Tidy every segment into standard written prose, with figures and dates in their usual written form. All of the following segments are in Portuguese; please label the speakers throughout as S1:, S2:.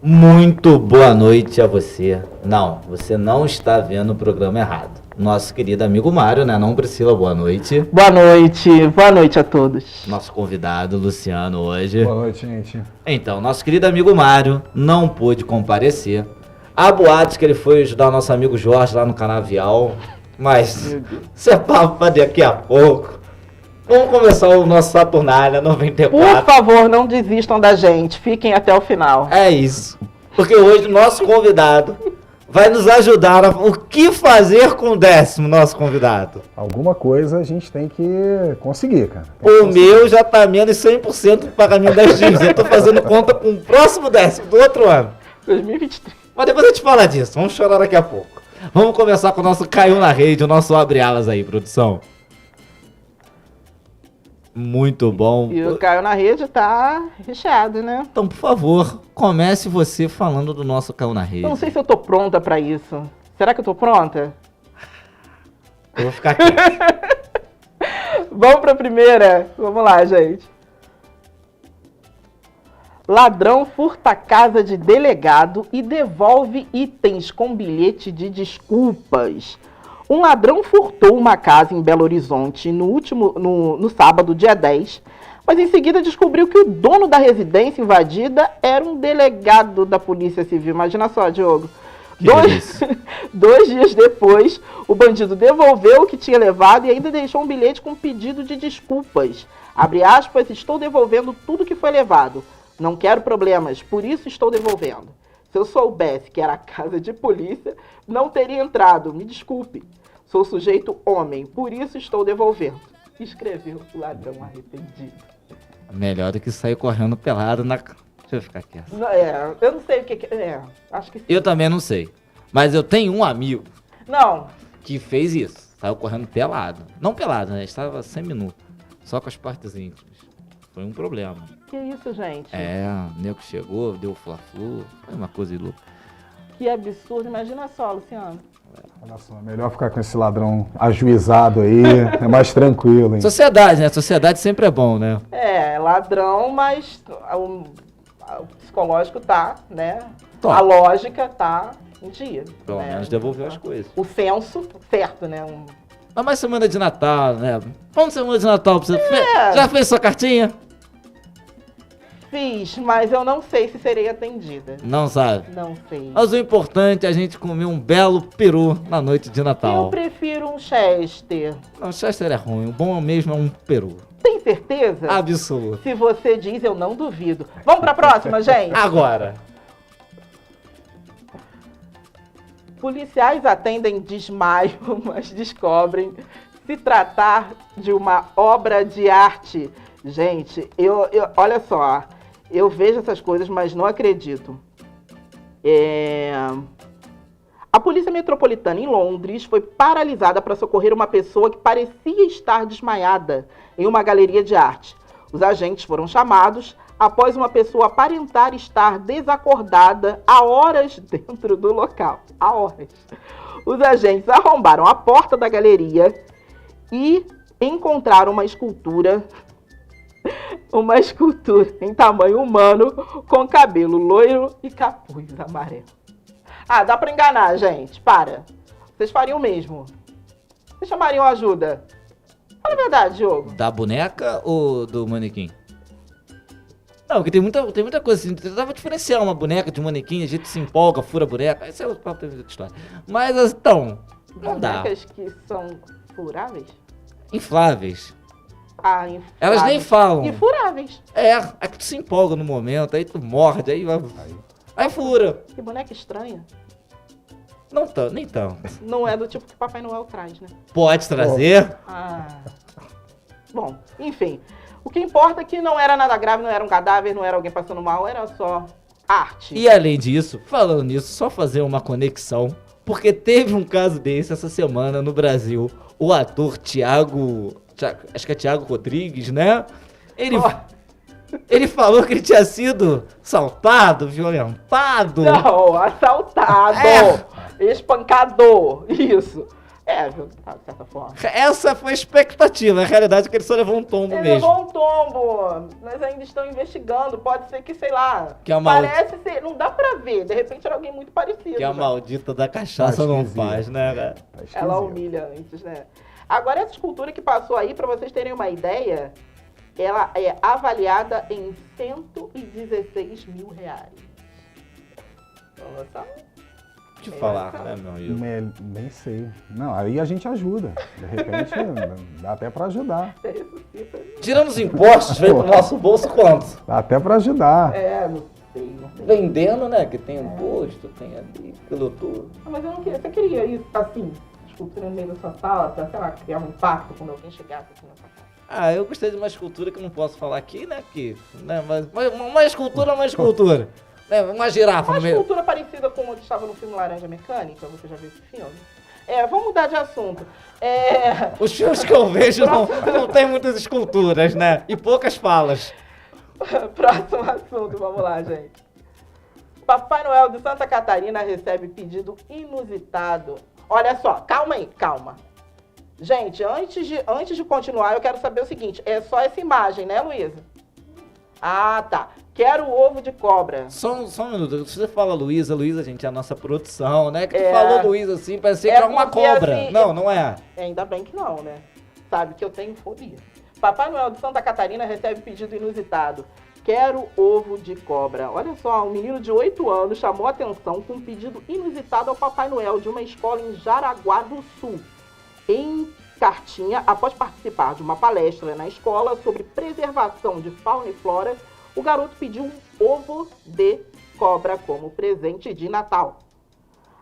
S1: Muito boa noite a você. Não, você não está vendo o programa errado. Nosso querido amigo Mário, né? Não, Priscila, boa noite.
S2: Boa noite a todos.
S1: Nosso convidado, Luciano, hoje.
S3: Boa noite, gente.
S1: Então, nosso querido amigo Mário não pôde comparecer. Há boatos que ele foi ajudar o nosso amigo Jorge lá no Canavial, mas isso é papo para daqui a pouco. Vamos começar o nosso Saturnália 94.
S2: Por favor, não desistam da gente. Fiquem até o final.
S1: É isso. Porque hoje o nosso convidado vai nos ajudar o que fazer com o 10º, nosso convidado.
S3: Alguma coisa a gente tem que conseguir, cara.
S1: O meu já tá menos 100% do pagamento das dívidas. Eu tô fazendo conta com o próximo 10º do outro ano.
S2: 2023.
S1: Mas depois eu te falo disso. Vamos chorar daqui a pouco. Vamos começar com o nosso Caiu na Rede, o nosso Abre Alas aí, produção. Muito bom.
S2: E o Caiu na Rede tá recheado, né?
S1: Então, por favor, comece você falando do nosso Caiu na Rede.
S2: Eu não sei se eu tô pronta pra isso. Será que eu tô pronta?
S1: Eu vou ficar aqui.
S2: Vamos pra primeira? Vamos lá, gente. Ladrão furta a casa de delegado e devolve itens com bilhete de desculpas. Um ladrão furtou uma casa em Belo Horizonte no sábado, dia 10, mas em seguida descobriu que o dono da residência invadida era um delegado da Polícia Civil. Imagina só, Diogo. Dois dias depois, o bandido devolveu o que tinha levado e ainda deixou um bilhete com pedido de desculpas. Abre aspas, estou devolvendo tudo que foi levado. Não quero problemas, por isso estou devolvendo. Se eu soubesse que era casa de polícia, não teria entrado. Me desculpe. Sou sujeito homem, por isso estou devolvendo. Escreveu o ladrão arrependido.
S1: Melhor do que sair correndo pelado na... Deixa eu ficar quieto.
S2: Eu não sei o que é. Acho que sim.
S1: Eu também não sei. Mas eu tenho um amigo
S2: Não.
S1: que fez isso. Saiu correndo pelado. Não pelado, né? Estava semi-nu. Só com as partes íntimas. Foi um problema.
S2: Que isso, gente?
S1: O nego chegou, deu o fla-flu. Foi uma coisa louca.
S2: Que absurdo. Imagina só, Luciano.
S3: Olha só, melhor ficar com esse ladrão ajuizado aí, é mais tranquilo, hein?
S1: Sociedade, né? Sociedade sempre é bom, né?
S2: É, ladrão, mas o psicológico tá, né?
S1: Top.
S2: A lógica tá em dia.
S1: Pelo
S2: né?
S1: menos devolveu as coisas.
S2: O senso, certo, né?
S1: Mas mais semana de Natal, né? Vamos semana de Natal pra você.
S2: É.
S1: Já fez sua cartinha?
S2: Fiz, mas eu não sei se serei atendida.
S1: Não sabe.
S2: Não sei.
S1: Mas o importante é a gente comer um belo peru na noite de
S2: Eu
S1: Natal.
S2: prefiro um Chester.
S1: Não, o Chester é ruim. O bom mesmo é um peru.
S2: Tem certeza?
S1: Absoluto.
S2: Se você diz, eu não duvido. Vamos pra próxima, gente?
S1: Agora.
S2: Policiais atendem desmaio, mas descobrem se tratar de uma obra de arte. Gente, olha só, eu vejo essas coisas, mas não acredito. A Polícia Metropolitana em Londres foi paralisada para socorrer uma pessoa que parecia estar desmaiada em uma galeria de arte. Os agentes foram chamados após uma pessoa aparentar estar desacordada há horas dentro do local. Há horas. Os agentes arrombaram a porta da galeria e encontraram uma escultura em tamanho humano com cabelo loiro e capuz amarelo. Ah, dá pra enganar, gente. Para. Vocês fariam o mesmo. Vocês chamariam ajuda. Fala a verdade, Diogo.
S1: Da boneca ou do manequim? Não, porque tem muita coisa assim. Dá pra diferenciar uma boneca de um manequim, a gente se empolga, fura a boneca. Isso é outra história. Mas então, não dá.
S2: Bonecas que são furáveis?
S1: Infláveis.
S2: Ah, infláveis.
S1: Elas nem falam.
S2: E furáveis.
S1: É que tu se empolga no momento, aí tu morde, aí fura.
S2: Que boneca estranha.
S1: Não tanto, nem tanto.
S2: Não é do tipo que Papai Noel traz, né?
S1: Pode trazer.
S2: Ah. Bom, enfim. O que importa é que não era nada grave, não era um cadáver, não era alguém passando mal, era só arte.
S1: E além disso, falando nisso, só fazer uma conexão, porque teve um caso desse essa semana no Brasil. O ator acho que é Thiago Rodrigues, né? Ele falou que ele tinha sido assaltado, violentado.
S2: Não, assaltado. Espancador. Isso. Viu? Tá, de certa forma.
S1: Essa foi a expectativa. A realidade é que ele só levou um tombo
S2: Ele
S1: mesmo.
S2: levou um tombo. Mas ainda estão investigando. Pode ser que, sei lá.
S1: Que a
S2: parece ser. Não dá pra ver. De repente era alguém muito parecido.
S1: Que a
S2: né?
S1: maldita da cachaça não faz, né, cara?
S3: Tá esquisito.
S2: Ela humilha antes, né? Agora, essa escultura que passou aí, pra vocês terem uma ideia, ela é avaliada em R$116 mil. Nossa.
S1: Te falar, né, meu amigo?
S3: Nem sei. Não, aí a gente ajuda. De repente, dá até pra ajudar.
S1: Tirando os impostos, veio pro nosso bolso quanto?
S3: Dá até pra ajudar.
S2: Não sei.
S1: Vendendo, né? Que tem imposto, tem ali, aquilo tudo.
S2: Mas eu não queria. Você queria isso assim, escultura no meio da sua sala, pra, sei lá, criar um impacto quando alguém chegasse aqui na sua casa?
S1: Ah, eu gostei de uma escultura que eu não posso falar aqui, né? Mas uma escultura é uma escultura. Né? Uma girafa
S2: Uma
S1: no meio.
S2: escultura parecida com a que estava no filme Laranja Mecânica, você já viu esse filme? Vamos mudar de assunto.
S1: Os filmes que eu vejo não tem muitas esculturas, né? E poucas falas.
S2: Próximo assunto, vamos lá, gente. Papai Noel de Santa Catarina recebe pedido inusitado. Olha só, calma aí, calma. Gente, antes de continuar, eu quero saber o seguinte, é só essa imagem, né, Luísa? Ah, tá. Quero ovo de cobra.
S1: Só um minuto. Se você fala Luísa, gente, é a nossa produção, né? Que tu falou Luísa assim, parecia que era uma
S2: porque,
S1: cobra.
S2: assim,
S1: Não é.
S2: Ainda bem que não, né? Sabe que eu tenho fobia. Papai Noel de Santa Catarina recebe pedido inusitado. Quero ovo de cobra. Olha só, um menino de 8 anos chamou a atenção com um pedido inusitado ao Papai Noel de uma escola em Jaraguá do Sul. Em cartinha, após participar de uma palestra na escola sobre preservação de fauna e flora, o garoto pediu um ovo de cobra como presente de Natal.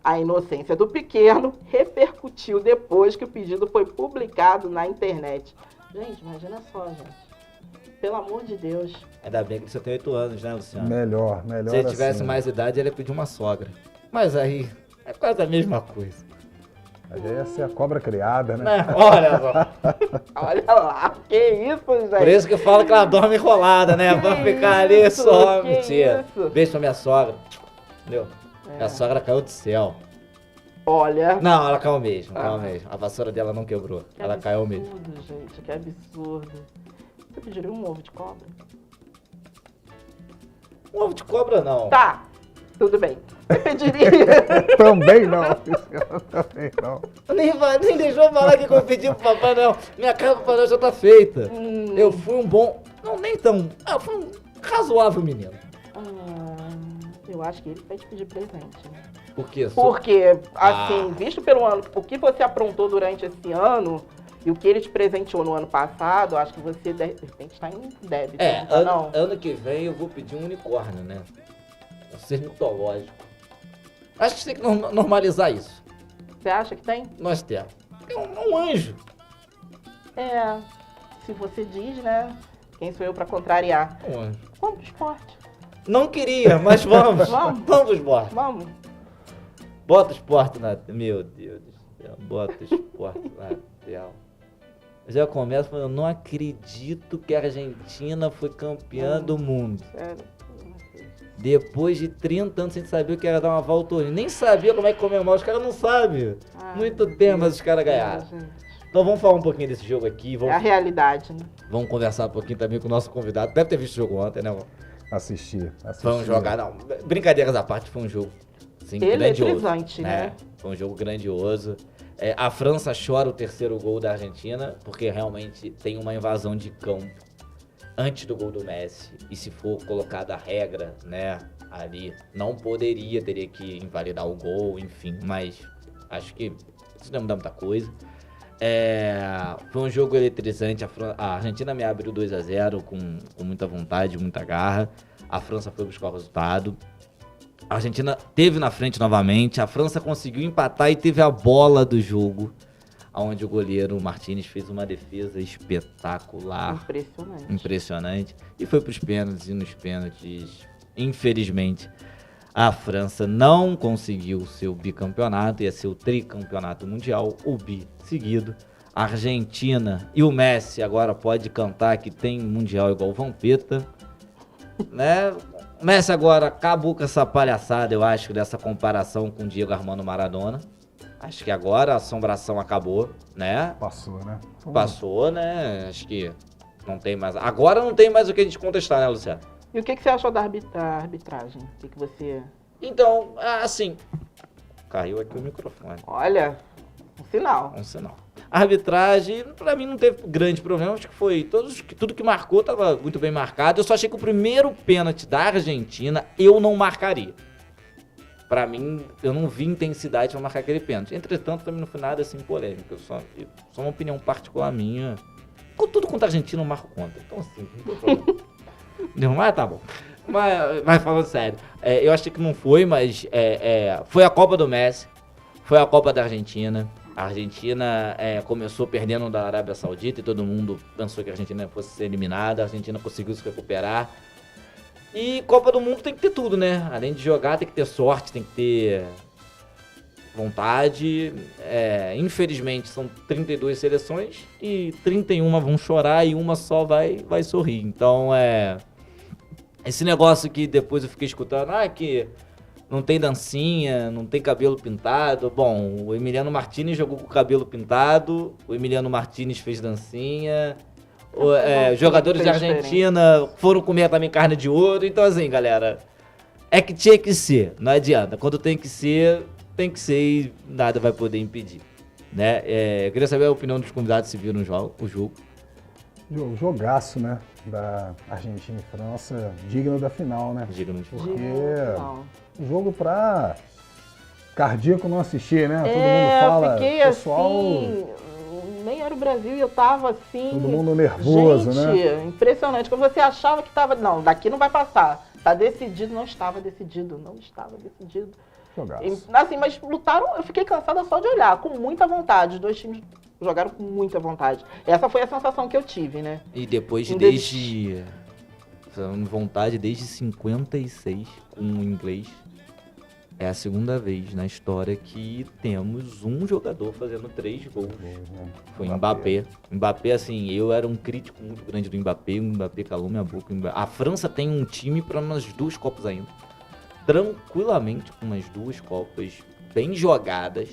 S2: A inocência do pequeno repercutiu depois que o pedido foi publicado na internet. Gente, imagina só, gente. Pelo amor de Deus.
S1: Ainda bem que ele só tem 8 anos, né, Luciano?
S3: Melhor
S1: Se ele tivesse
S3: assim.
S1: mais idade, ele ia pedir uma sogra. Mas aí, é quase a mesma coisa.
S3: Aí ia ser a cobra criada, né?
S1: Né? Olha só.
S2: Olha lá, que isso, gente.
S1: Por isso que eu falo que ela dorme enrolada, né? Pra ficar ali
S2: isso?
S1: só.
S2: Que
S1: Mentira.
S2: isso?
S1: Beijo pra minha sogra. Entendeu? Minha sogra caiu do céu.
S2: Olha.
S1: Não, ela caiu mesmo, caiu mesmo. A vassoura dela não quebrou.
S2: Que
S1: Ela caiu mesmo.
S2: absurdo, gente, que absurdo. Você pediria um ovo de cobra?
S1: Um ovo de cobra, não.
S2: Tá, tudo bem. Você pediria...
S3: Também não. Também não.
S1: Nem deixou eu falar que eu pedi pro Papai Noel. Minha casa pro Papai Noel já tá feita. Eu fui um bom... Não, nem tão... Eu fui um razoável menino.
S2: eu acho que ele vai te pedir presente, né?
S1: Por quê?
S2: Porque, assim, visto pelo ano, o que você aprontou durante esse ano e o que ele te presenteou no ano passado, eu acho que você, de repente, está em débito. não tá, não?
S1: Ano que vem eu vou pedir um unicórnio, né? Um ser mitológico. Acho que tem que normalizar isso.
S2: Você acha que tem?
S1: Nós temos. É um anjo.
S2: Se você diz, né? Quem sou eu pra contrariar?
S1: Um anjo.
S2: Vamos pro esporte.
S1: Não queria, mas vamos.
S2: Vamos.
S1: Vamos pro esporte.
S2: Vamos.
S1: Bota o esporte na... Meu Deus do céu. Bota o esporte na tela. Eu já começo falando, eu não acredito que a Argentina foi campeã do mundo.
S2: Sério.
S1: Depois de 30 anos sem saber o que era dar uma volta olímpica. Nem sabia como é que comemora, os caras não sabem. Muito tempo, mas os caras ganharam. Então vamos falar um pouquinho desse jogo aqui.
S2: É a realidade, né?
S1: Vamos conversar um pouquinho também com o nosso convidado. Deve ter visto o jogo ontem, né?
S3: Assisti.
S1: Foi um jogo, não, brincadeiras à parte, foi um jogo assim, grandioso.
S2: Eletrizante, né?
S1: Foi um jogo grandioso. A França chora o terceiro gol da Argentina, porque realmente tem uma invasão de campo antes do gol do Messi. E se for colocada a regra, né, ali, não teria que invalidar o gol, enfim. Mas acho que isso não muda muita coisa. Foi um jogo eletrizante. A Argentina me abriu 2-0 com muita vontade, muita garra. A França foi buscar o resultado. A Argentina teve na frente novamente. A França conseguiu empatar e teve a bola do jogo, onde o goleiro Martínez fez uma defesa espetacular. Impressionante. E foi para os pênaltis, e nos pênaltis, infelizmente, a França não conseguiu o seu bicampeonato, ia ser o tricampeonato mundial, o bi seguido. A Argentina e o Messi agora pode cantar que tem mundial igual o Vampeta, né? O Messi agora acabou com essa palhaçada, eu acho, dessa comparação com o Diego Armando Maradona. Acho que agora a assombração acabou, né?
S3: Passou, né?
S1: Passou, né? Acho que não tem mais. Agora não tem mais o que a gente contestar, né, Luciano?
S2: E o que você achou da arbitragem? O que você...
S1: Então, assim. Caiu aqui o microfone.
S2: Olha, um sinal.
S1: Um sinal. A arbitragem, pra mim, não teve grande problema. Acho que foi tudo que marcou estava muito bem marcado. Eu só achei que o primeiro pênalti da Argentina eu não marcaria. Pra mim, eu não vi intensidade pra marcar aquele pênalti. Entretanto, também não foi nada assim polêmico. Só uma opinião particular minha. Tudo contra a Argentina eu marco contra. Então, assim, não tem problema. Não, mas tá bom. Mas falando sério, eu achei que não foi, mas foi a Copa do Messi, foi a Copa da Argentina. A Argentina começou perdendo da Arábia Saudita e todo mundo pensou que a Argentina fosse ser eliminada. A Argentina conseguiu se recuperar. E Copa do Mundo tem que ter tudo, né? Além de jogar, tem que ter sorte, tem que ter vontade. Infelizmente, são 32 seleções e 31 vão chorar e uma só vai sorrir. Então, esse negócio que depois eu fiquei escutando, que não tem dancinha, não tem cabelo pintado. Bom, o Emiliano Martinez jogou com o cabelo pintado, o Emiliano Martinez fez dancinha, jogadores de Argentina foram comer também carne de ouro. Então, assim, galera, que tinha que ser, não adianta. Quando tem que ser e nada vai poder impedir, né? Eu queria saber a opinião dos convidados se viram o jogo.
S3: Jogaço, né? Da Argentina e França, digno da final, né?
S1: Digno de final.
S3: Porque jogo pra cardíaco não assistir, né? Todo mundo fala,
S2: eu fiquei
S3: pessoal...
S2: assim, nem era o Brasil e eu tava assim...
S3: Todo mundo nervoso,
S2: né? Impressionante. Quando você achava que tava... Não, daqui não vai passar. Tá decidido, não estava decidido.
S3: Jogaço.
S2: Assim, mas lutaram, eu fiquei cansada só de olhar, com muita vontade. Os dois times jogaram com muita vontade. Essa foi a sensação que eu tive, né?
S1: E depois desde 56 com o inglês. É a segunda vez na história que temos um jogador fazendo 3 gols. Foi Mbappé. Mbappé, assim, eu era um crítico muito grande do Mbappé. O Mbappé calou minha boca. A França tem um time para umas 2 Copas ainda. Tranquilamente, com umas 2 Copas bem jogadas,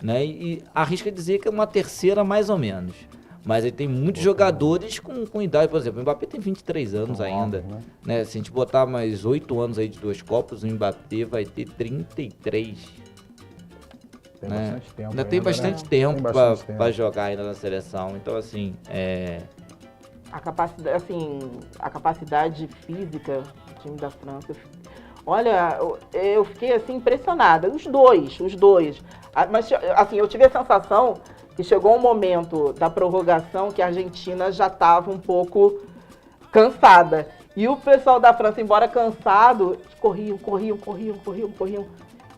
S1: né? E arrisca dizer que é uma terceira mais ou menos. Mas ele tem muitos jogadores com idade, por exemplo, o Mbappé tem 23 anos ainda, né? Se a gente botar mais 8 anos aí de 2 Copas, o Mbappé vai ter 33.
S3: Tem bastante tempo.
S1: Ainda tem bastante tempo para jogar ainda na seleção. Então, assim,
S2: A capacidade física do time da França... Olha, eu fiquei assim impressionada. Os dois. Mas assim, eu tive a sensação que chegou um momento da prorrogação que a Argentina já estava um pouco cansada. E o pessoal da França, embora cansado, corriam.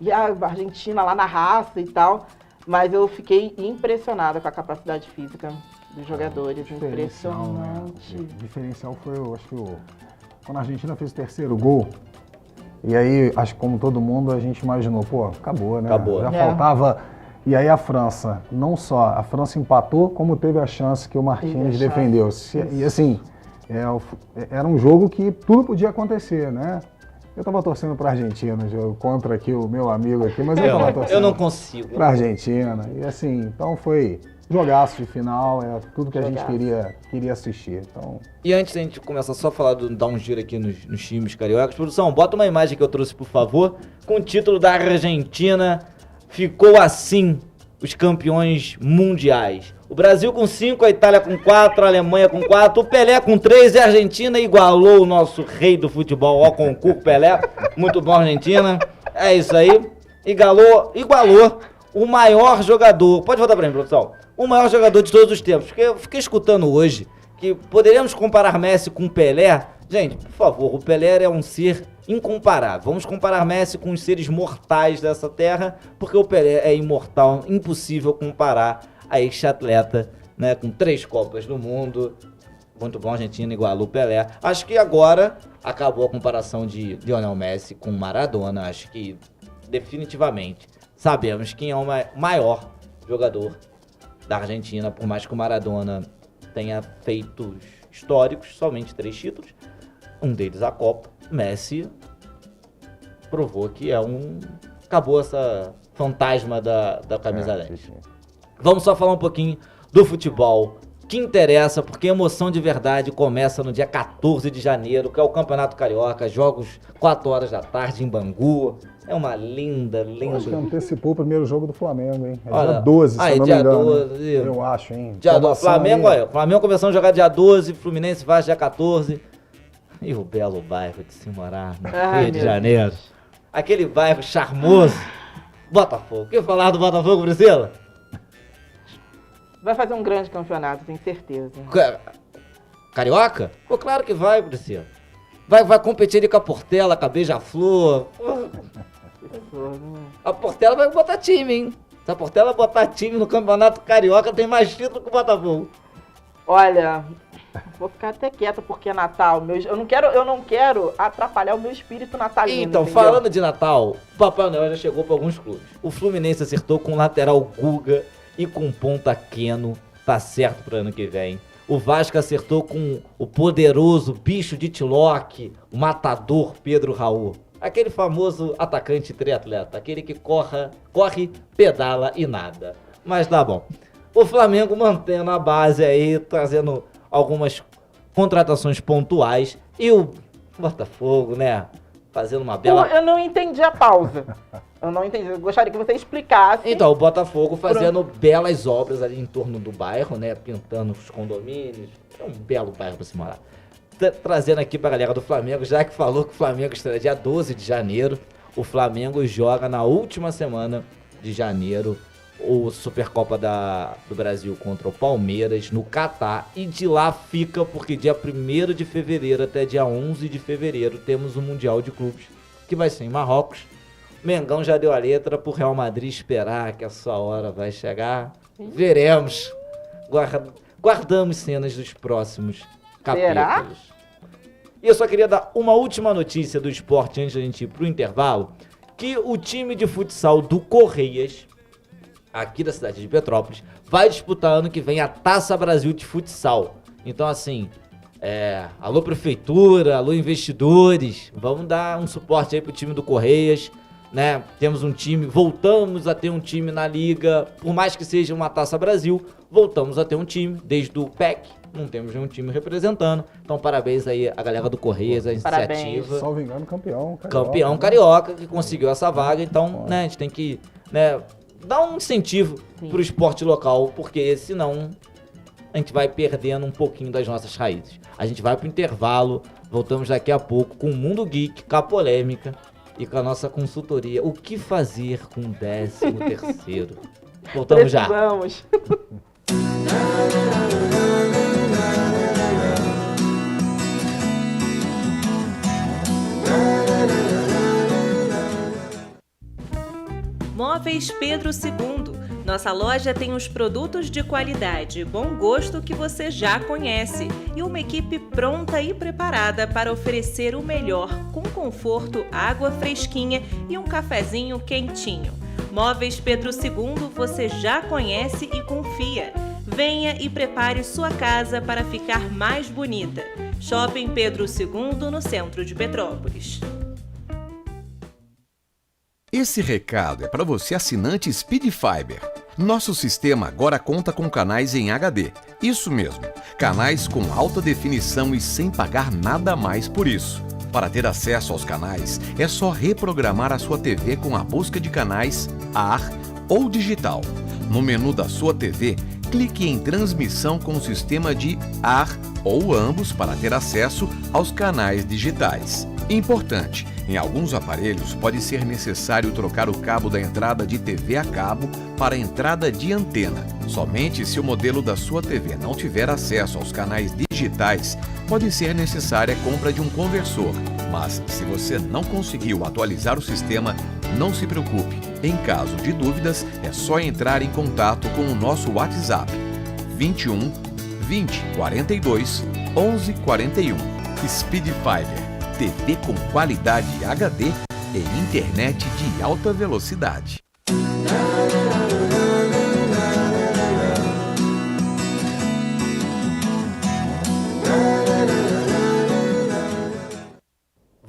S2: E a Argentina lá na raça e tal. Mas eu fiquei impressionada com a capacidade física dos jogadores. Impressionante.
S3: Né? O diferencial foi, eu acho que quando a Argentina fez o 3º gol. E aí, acho que como todo mundo, a gente imaginou, acabou, né? Já faltava... E aí a França, não só a França empatou, como teve a chance que o Martinez defendeu. E assim, era um jogo que tudo podia acontecer, né? Eu tava torcendo pra Argentina, contra aqui o meu amigo aqui, mas eu tava torcendo.
S1: Eu não consigo.
S3: Pra Argentina. E assim, então foi jogaço de final, tudo que a gente queria assistir. Então...
S1: E antes da gente começar só a falar, dar um giro aqui nos times cariocas, produção, bota uma imagem que eu trouxe, por favor, com o título da Argentina. Ficou assim, os campeões mundiais. O Brasil com 5, a Itália com 4, a Alemanha com 4, o Pelé com 3 e a Argentina igualou o nosso rei do futebol, concurso Pelé. Muito bom, Argentina. É isso aí. Igualou o maior jogador. Pode voltar pra mim, produção. O maior jogador de todos os tempos. Porque eu fiquei escutando hoje que poderíamos comparar Messi com Pelé. Gente, por favor, o Pelé é um ser incomparável. Vamos comparar Messi com os seres mortais dessa terra, porque o Pelé é imortal, impossível comparar a este atleta, né, com 3 Copas do Mundo. Muito bom, a Argentina igualou o Pelé. Acho que agora acabou a comparação de Lionel Messi com Maradona. Acho que definitivamente sabemos quem é o maior jogador da Argentina, por mais que o Maradona tenha feitos históricos, somente 3 títulos. Um deles a Copa. Messi provou que acabou essa fantasma da camisa 10. Vamos só falar um pouquinho do futebol que interessa, porque a emoção de verdade começa no dia 14 de janeiro, que é o Campeonato Carioca, jogos 4 horas da tarde em Bangu. É uma linda.
S3: Acho que antecipou o primeiro jogo do Flamengo, hein? É
S1: Olha,
S3: dia 12, se eu não me engano.
S1: 12,
S3: eu acho, hein?
S1: Dia 12, Flamengo, olha, Flamengo começando a jogar dia 12, Fluminense vai dia 14. E o belo bairro de se morar no Rio de Janeiro. Deus. Aquele bairro charmoso. Botafogo. O que falar do Botafogo, Priscila?
S2: Vai fazer um grande campeonato, tenho certeza.
S1: Carioca? Pô, claro que vai, Priscila. Vai competir ali com a Portela, com a Beija-Flor. A Portela vai botar time, hein? Se a Portela botar time no Campeonato Carioca, tem mais título que o Botafogo.
S2: Olha, vou ficar até quieta porque é Natal. Eu não quero atrapalhar o meu espírito natalino.
S1: Então, entendeu? Falando de Natal, o Papai Noel já chegou para alguns clubes. O Fluminense acertou com o lateral Guga e com ponta Keno. Tá certo pro ano que vem. O Vasco acertou com o poderoso bicho de Tiloque, o matador Pedro Raul. Aquele famoso atacante triatleta, aquele que corre, pedala e nada. Mas tá bom. O Flamengo mantendo a base aí, trazendo algumas contratações pontuais. E o Botafogo, né, fazendo uma bela...
S2: Eu não entendi a pausa. Eu não entendi. Eu gostaria que você explicasse.
S1: Então, o Botafogo fazendo belas obras ali em torno do bairro, né, pintando os condomínios. É um belo bairro pra se morar. Trazendo aqui pra galera do Flamengo, já que falou que o Flamengo estreia dia 12 de janeiro, o Flamengo joga na última semana de janeiro o Supercopa do Brasil contra o Palmeiras no Catar, e de lá fica porque dia 1º de fevereiro até dia 11 de fevereiro temos o Mundial de Clubes, que vai ser em Marrocos. Mengão já deu a letra pro Real Madrid esperar que a sua hora vai chegar. Veremos. Guardamos cenas dos próximos capítulos. Será? E eu só queria dar uma última notícia do esporte antes da gente ir pro intervalo, que o time de futsal do Correias, aqui da cidade de Petrópolis, vai disputar ano que vem a Taça Brasil de Futsal. Então, assim, alô prefeitura, alô investidores, vamos dar um suporte aí pro time do Correias, né? Temos um time, voltamos a ter um time na liga, por mais que seja uma Taça Brasil, voltamos a ter um time, desde o PEC, não temos nenhum time representando. Então, parabéns aí a galera do Correias, a iniciativa.
S3: Salvo engano, campeão carioca.
S1: Campeão carioca, que conseguiu essa vaga. Então, né, a gente tem que, né, dar um incentivo pro esporte local, porque senão a gente vai perdendo um pouquinho das nossas raízes. A gente vai pro intervalo, voltamos daqui a pouco com o Mundo Geek, com a polêmica e com a nossa consultoria. O que fazer com o 13º? Voltamos já.
S2: Vamos.
S4: Móveis Pedro II. Nossa loja tem os produtos de qualidade e bom gosto que você já conhece e uma equipe pronta e preparada para oferecer o melhor, com conforto, água fresquinha e um cafezinho quentinho. Móveis Pedro II você já conhece e confia. Venha e prepare sua casa para ficar mais bonita. Shopping Pedro II, no centro de Petrópolis.
S5: Esse recado é para você assinante Speed Fiber. Nosso sistema agora conta com canais em HD. Isso mesmo, canais com alta definição e sem pagar nada mais por isso. Para ter acesso aos canais, é só reprogramar a sua TV com a busca de canais AR ou digital. No menu da sua TV, clique em transmissão com o sistema de AR ou ambos para ter acesso aos canais digitais. Importante, em alguns aparelhos pode ser necessário trocar o cabo da entrada de TV a cabo para a entrada de antena. Somente se o modelo da sua TV não tiver acesso aos canais digitais, pode ser necessária a compra de um conversor. Mas se você não conseguiu atualizar o sistema, não se preocupe. Em caso de dúvidas, é só entrar em contato com o nosso WhatsApp 21 20 42 11 41. Speed Fiber. TV com qualidade HD e internet de alta velocidade.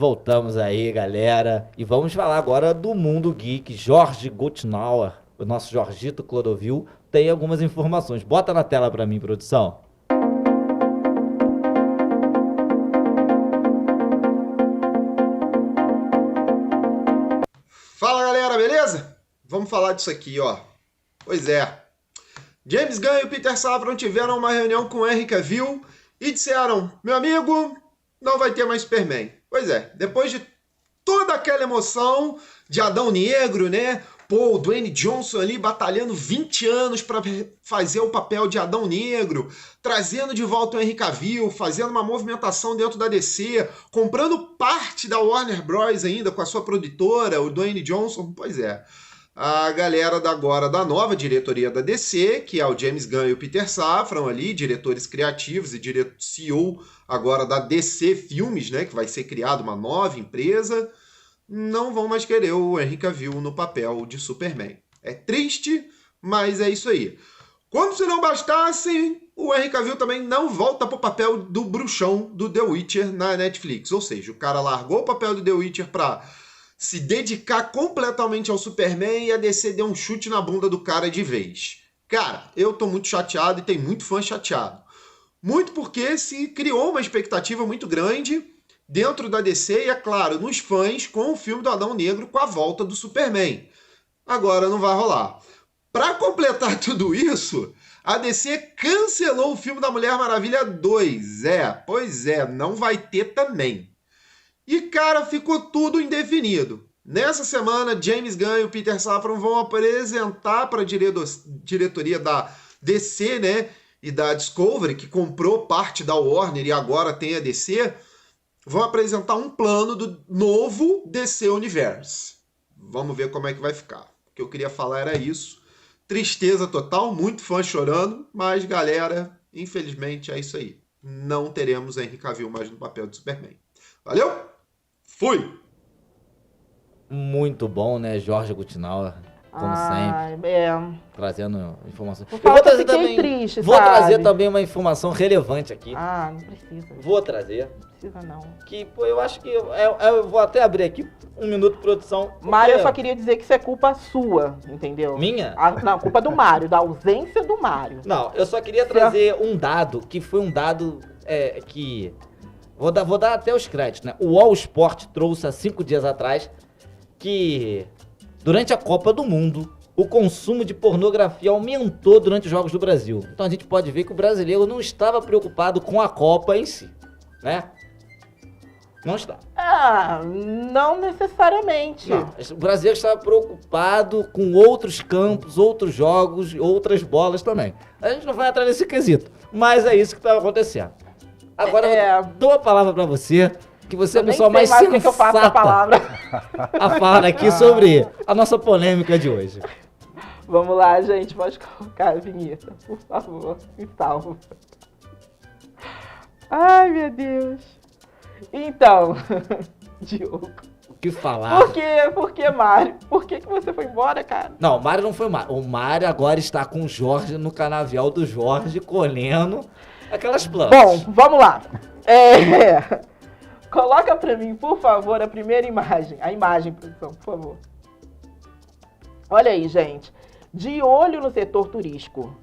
S1: Voltamos aí, galera. E vamos falar agora do Mundo Geek. Jorge Gutnauer, o nosso Jorgito Clodovil, tem algumas informações. Bota na tela pra mim, produção.
S6: Fala, galera, beleza? Vamos falar disso aqui, ó. Pois é. James Gunn e o Peter Safran tiveram uma reunião com o Henry Cavill e disseram: meu amigo, não vai ter mais Superman. Pois é, depois de toda aquela emoção de Adão Negro, né? Pô, o Dwayne Johnson ali batalhando 20 anos para fazer o papel de Adão Negro, trazendo de volta o Henry Cavill, fazendo uma movimentação dentro da DC, comprando parte da Warner Bros. Ainda com a sua produtora, o Dwayne Johnson. Pois é, a galera agora da nova diretoria da DC, que é o James Gunn e o Peter Safran ali, diretores criativos e CEO agora da DC Filmes, né, que vai ser criada uma nova empresa, não vão mais querer o Henry Cavill no papel de Superman. É triste, mas é isso aí. Como se não bastasse, o Henry Cavill também não volta pro papel do bruxão do The Witcher na Netflix. Ou seja, o cara largou o papel do The Witcher pra se dedicar completamente ao Superman e a DC deu um chute na bunda do cara de vez. Cara, eu tô muito chateado e tem muito fã chateado. Muito porque se criou uma expectativa muito grande dentro da DC e, é claro, nos fãs com o filme do Adão Negro com a volta do Superman. Agora não vai rolar. Para completar tudo isso, a DC cancelou o filme da Mulher Maravilha 2. Pois é, não vai ter também. E, cara, ficou tudo indefinido. Nessa semana, James Gunn e o Peter Safran vão apresentar para a diretoria da DC, né, e da Discovery, que comprou parte da Warner e agora tem a DC, vão apresentar um plano do novo DC Universe. Vamos ver como é que vai ficar. O que eu queria falar era isso. Tristeza total, muito fã chorando, mas, galera, infelizmente é isso aí. Não teremos Henry Cavill mais no papel de Superman. Valeu? Fui!
S1: Muito bom, né, Jorge Gutnauer, como sempre. Trazendo informações.
S2: Eu vou trazer também, triste,
S1: vou trazer também uma informação relevante aqui.
S2: Não precisa.
S1: Vou trazer.
S2: Não precisa, não.
S1: Que, pô, eu acho que eu vou até abrir aqui um minuto de produção.
S2: Mário, eu só queria dizer que isso é culpa sua, entendeu?
S1: Minha?
S2: Não, culpa do Mário, da ausência do Mário.
S1: Não, eu só queria trazer um dado, que foi um dado que... Vou dar até os créditos, né? O All Sport trouxe há 5 dias atrás que durante a Copa do Mundo o consumo de pornografia aumentou durante os Jogos do Brasil. Então a gente pode ver que o brasileiro não estava preocupado com a Copa em si, né? Não está.
S2: Não necessariamente.
S1: Não, o brasileiro estava preocupado com outros campos, outros jogos, outras bolas também. A gente não vai entrar nesse quesito, mas é isso que estava acontecendo. Agora eu dou a palavra para você, que você é a pessoa mais sensata
S2: que eu faço a palavra.
S1: A falar aqui sobre a nossa polêmica de hoje.
S2: Vamos lá, gente, pode colocar a vinheta, por favor, me salva. Ai, meu Deus. Então, Diogo.
S1: O que falar?
S2: Por que, Mário? Por que você foi embora, cara?
S1: Não, o Mário não foi embora. O Mário agora está com o Jorge no canavial do Jorge, colhendo aquelas plantas.
S2: Bom, vamos lá. Coloca pra mim, por favor, a primeira imagem. A imagem, produção, por favor. Olha aí, gente. De olho no setor turístico.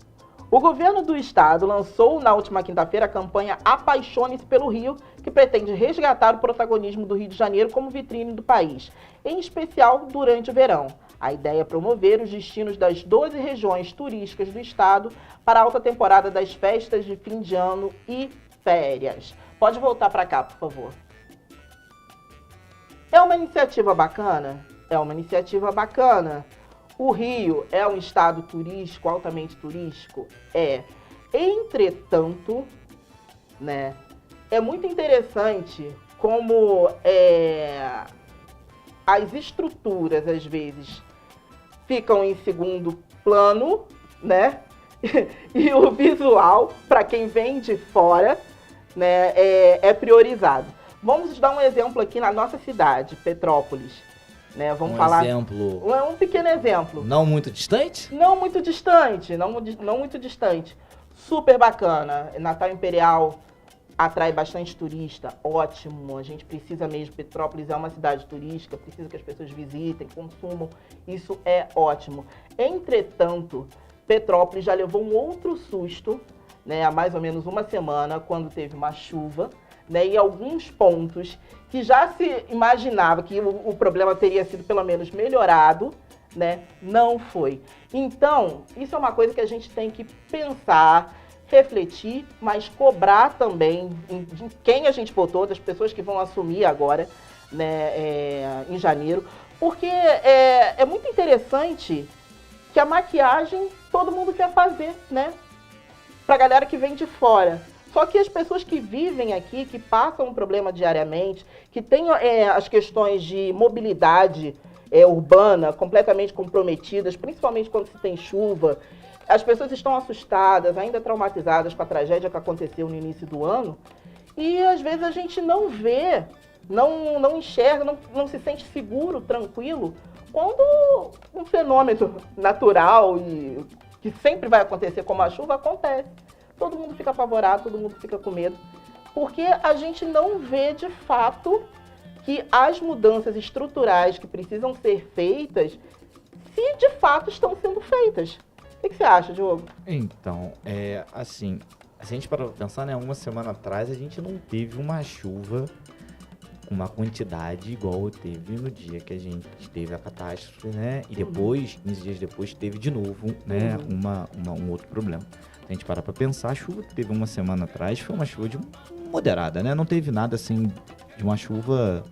S2: O governo do estado lançou na última quinta-feira a campanha Apaixone-se pelo Rio, que pretende resgatar o protagonismo do Rio de Janeiro como vitrine do país, em especial durante o verão. A ideia é promover os destinos das 12 regiões turísticas do estado para a alta temporada das festas de fim de ano e férias. Pode voltar para cá, por favor. É uma iniciativa bacana? É uma iniciativa bacana. O Rio é um estado turístico, altamente turístico? É. Entretanto, né, é muito interessante como as estruturas, às vezes, ficam em segundo plano, né? E o visual, para quem vem de fora, né, é priorizado. Vamos dar um exemplo aqui na nossa cidade, Petrópolis. Né, vamos falar
S1: exemplo.
S2: Um pequeno exemplo.
S1: Não muito distante?
S2: Não muito distante, não muito distante. Super bacana. Natal Imperial, atrai bastante turista, ótimo, a gente precisa mesmo, Petrópolis é uma cidade turística, precisa que as pessoas visitem, consumam, isso é ótimo. Entretanto, Petrópolis já levou um outro susto, né, há mais ou menos uma semana, quando teve uma chuva, né, e alguns pontos que já se imaginava que o problema teria sido pelo menos melhorado, né, não foi. Então, isso é uma coisa que a gente tem que pensar, refletir, mas cobrar também de quem a gente votou, das pessoas que vão assumir agora, né, em janeiro, porque é muito interessante que a maquiagem todo mundo quer fazer, né, pra galera que vem de fora. Só que as pessoas que vivem aqui, que passam um problema diariamente, que têm as questões de mobilidade urbana completamente comprometidas, principalmente quando se tem chuva, as pessoas estão assustadas, ainda traumatizadas com a tragédia que aconteceu no início do ano, e às vezes a gente não vê, não enxerga, não se sente seguro, tranquilo, quando um fenômeno natural e que sempre vai acontecer como a chuva acontece. Todo mundo fica apavorado, todo mundo fica com medo, porque a gente não vê de fato que as mudanças estruturais que precisam ser feitas, se de fato estão sendo feitas. O que você acha, Diogo?
S1: Então, assim, se a gente parar pra pensar, né, uma semana atrás a gente não teve uma chuva com uma quantidade igual teve no dia que a gente teve a catástrofe, né, e depois, 15 dias depois, teve de novo, né, um outro problema. Se a gente parar pra pensar, a chuva que teve uma semana atrás foi uma chuva moderada, né, não teve nada assim de uma chuva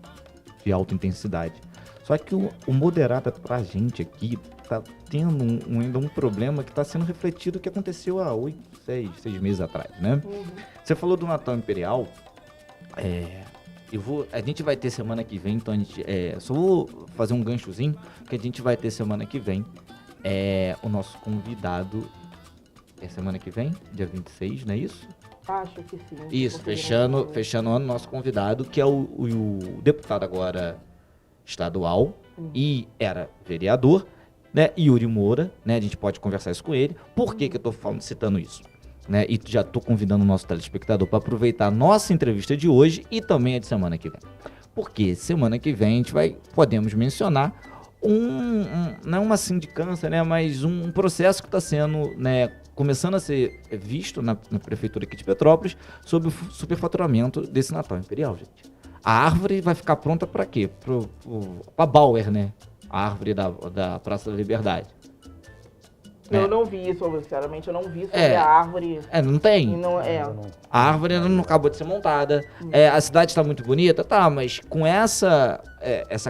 S1: de alta intensidade. Só que o moderado pra gente aqui tá tendo ainda um problema que tá sendo refletido que aconteceu há 6 meses atrás, né? Você falou do Natal Imperial, a gente vai ter semana que vem, então a gente, só vou fazer um ganchozinho, que a gente vai ter semana que vem, o nosso convidado, semana que vem, dia 26, não é isso?
S2: Acho que sim.
S1: Isso, fechando o ano, nosso convidado, que é o deputado agora estadual e era vereador, né, Yuri Moura, né, a gente pode conversar isso com ele. Por que que eu tô citando isso? Né, e já tô convidando o nosso telespectador para aproveitar a nossa entrevista de hoje e também a de semana que vem. Porque semana que vem a gente podemos mencionar não uma sindicância, né, mas um processo que está sendo, né, começando a ser visto na prefeitura aqui de Petrópolis sobre o superfaturamento desse Natal Imperial, gente. A árvore vai ficar pronta para quê? Para Bauer, né? A árvore da Praça da Liberdade.
S2: Eu não vi isso, sinceramente, eu não vi sobre a árvore.
S1: Não tem. A árvore ainda não acabou de ser montada. A cidade está muito bonita, mas com essa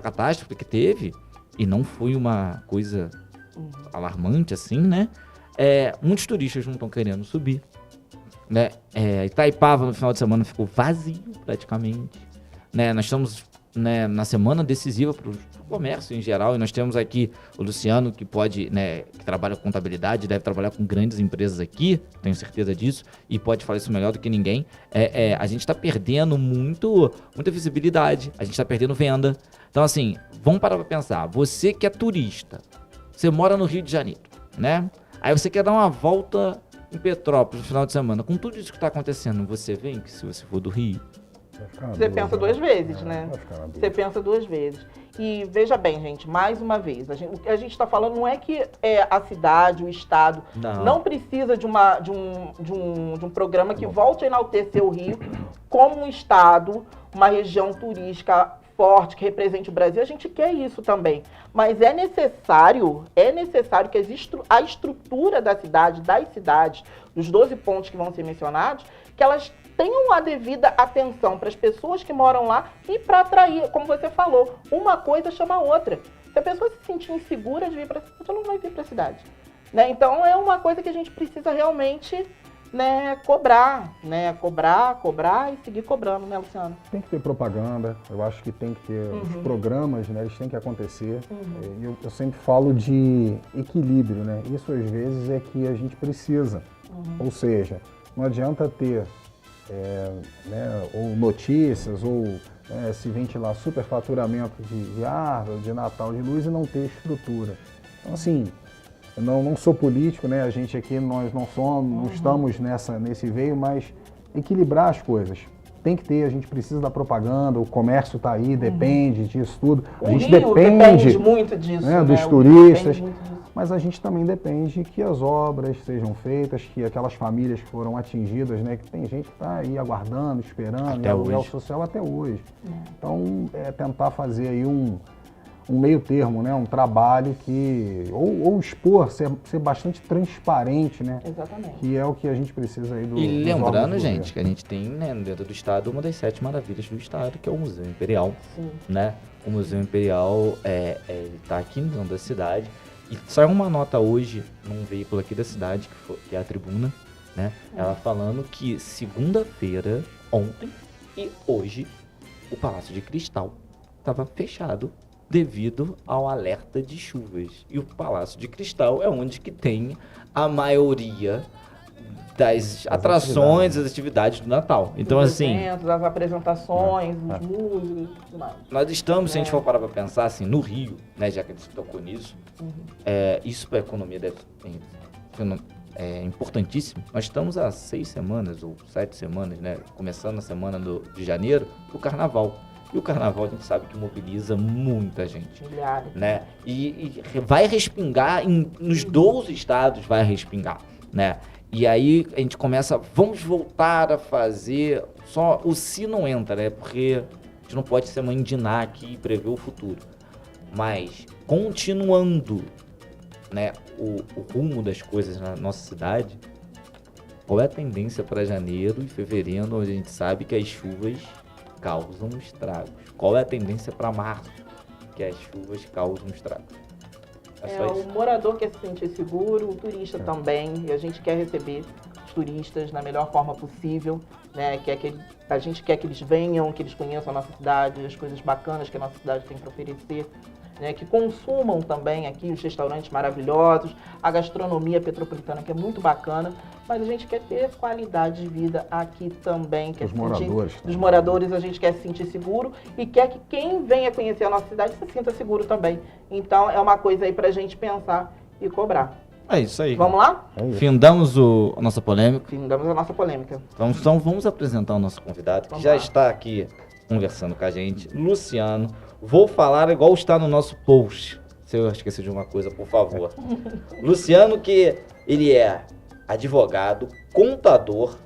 S1: catástrofe que teve, e não foi uma coisa alarmante assim, né? Muitos turistas não estão querendo subir, né? Itaipava no final de semana ficou vazio praticamente, né? Nós estamos, né, na semana decisiva para o comércio em geral, e nós temos aqui o Luciano que pode, né, que trabalha com contabilidade, deve trabalhar com grandes empresas aqui, tenho certeza disso, e pode falar isso melhor do que ninguém. A gente está perdendo muita visibilidade, a gente está perdendo venda. Então assim, vamos parar para pensar, você que é turista, você mora no Rio de Janeiro, né? Aí você quer dar uma volta em Petrópolis no final de semana. Com tudo isso que está acontecendo, você vem, que se você for do Rio...
S2: Você pensa duas vezes, né? Você pensa duas vezes. E veja bem, gente, mais uma vez, o que a gente está falando não é que a cidade, o estado, não precisa de um programa que volte a enaltecer o Rio como um estado, uma região turística forte, que represente o Brasil. A gente quer isso também. Mas é necessário que a estrutura da cidade, das cidades, dos 12 pontos que vão ser mencionados, que elas tenham a devida atenção para as pessoas que moram lá e para atrair, como você falou, uma coisa chama a outra. Se a pessoa se sentir insegura de vir para a cidade, ela não vai vir para a cidade. Né? Então é uma coisa que a gente precisa realmente, né, cobrar e seguir cobrando, né, Luciano?
S3: Tem que ter propaganda, eu acho que tem que ter os programas, né, eles têm que acontecer. Eu sempre falo de equilíbrio, né? Isso às vezes é que a gente precisa. Ou seja, não adianta ter ou notícias, ou se ventilar superfaturamento de árvore, de Natal, de luz e não ter estrutura. Então assim, eu não sou político, né? A gente aqui, nós não estamos nesse veio, mas equilibrar as coisas. Tem que ter, a gente precisa da propaganda, o comércio está aí, depende disso tudo. A gente depende
S2: muito disso,
S3: né, dos turistas, mas a gente também depende que as obras sejam feitas, que aquelas famílias que foram atingidas, né, que tem gente que está aí aguardando, esperando, e aluguel social até hoje. Então, tentar fazer aí um meio termo, né? Um trabalho que... Ou expor, ser bastante transparente, né?
S2: Exatamente.
S3: Que é o que a gente precisa aí do...
S1: E lembrando, gente, que a gente tem, né, dentro do estado, uma das 7 maravilhas do estado, que é o Museu Imperial. Sim. Né? O Museu Imperial, ele tá aqui dentro da cidade. E saiu uma nota hoje, num veículo aqui da cidade, que é a Tribuna, né? Ela falando que segunda-feira, ontem e hoje, o Palácio de Cristal estava fechado devido ao alerta de chuvas. E o Palácio de Cristal é onde que tem a maioria das atrações, das atividades do Natal. Então, assim...
S2: as apresentações, os músicos, tudo mais.
S1: Nós estamos, se a gente for parar para pensar, assim, no Rio, né, já que a gente tocou nisso, isso para a economia é importantíssimo. Nós estamos há 6 semanas ou 7 semanas, né, começando a semana de janeiro, o Carnaval. E o Carnaval a gente sabe que mobiliza muita gente.
S2: Milhares.
S1: Né? E vai respingar, nos 12 estados vai respingar, né? E aí a gente começa, vamos voltar a fazer, só o se não entra, né? Porque a gente não pode ser mãe de Ná aqui e prever o futuro. Mas continuando, né, o rumo das coisas na nossa cidade, qual é a tendência para janeiro e fevereiro, onde a gente sabe que as chuvas causam estragos? Qual é a tendência para março? Que as chuvas causam estragos.
S2: O morador quer se sentir seguro, o turista também, e a gente quer receber os turistas na melhor forma possível, né? A gente quer que eles venham, que eles conheçam a nossa cidade, as coisas bacanas que a nossa cidade tem para oferecer, né? Que consumam também aqui os restaurantes maravilhosos, a gastronomia petropolitana, que é muito bacana, mas a gente quer ter qualidade de vida aqui também. Dos moradores a gente quer se sentir seguro e quer que quem venha conhecer a nossa cidade se sinta seguro também. Então é uma coisa aí pra gente pensar e cobrar.
S1: É isso aí.
S2: Vamos lá?
S1: Findamos a nossa polêmica.
S2: Findamos a nossa polêmica.
S1: Então vamos apresentar o nosso convidado, que já está aqui conversando com a gente, Luciano. Vou falar igual está no nosso post. Se eu esqueci de uma coisa, por favor. Luciano, que ele é advogado, contador,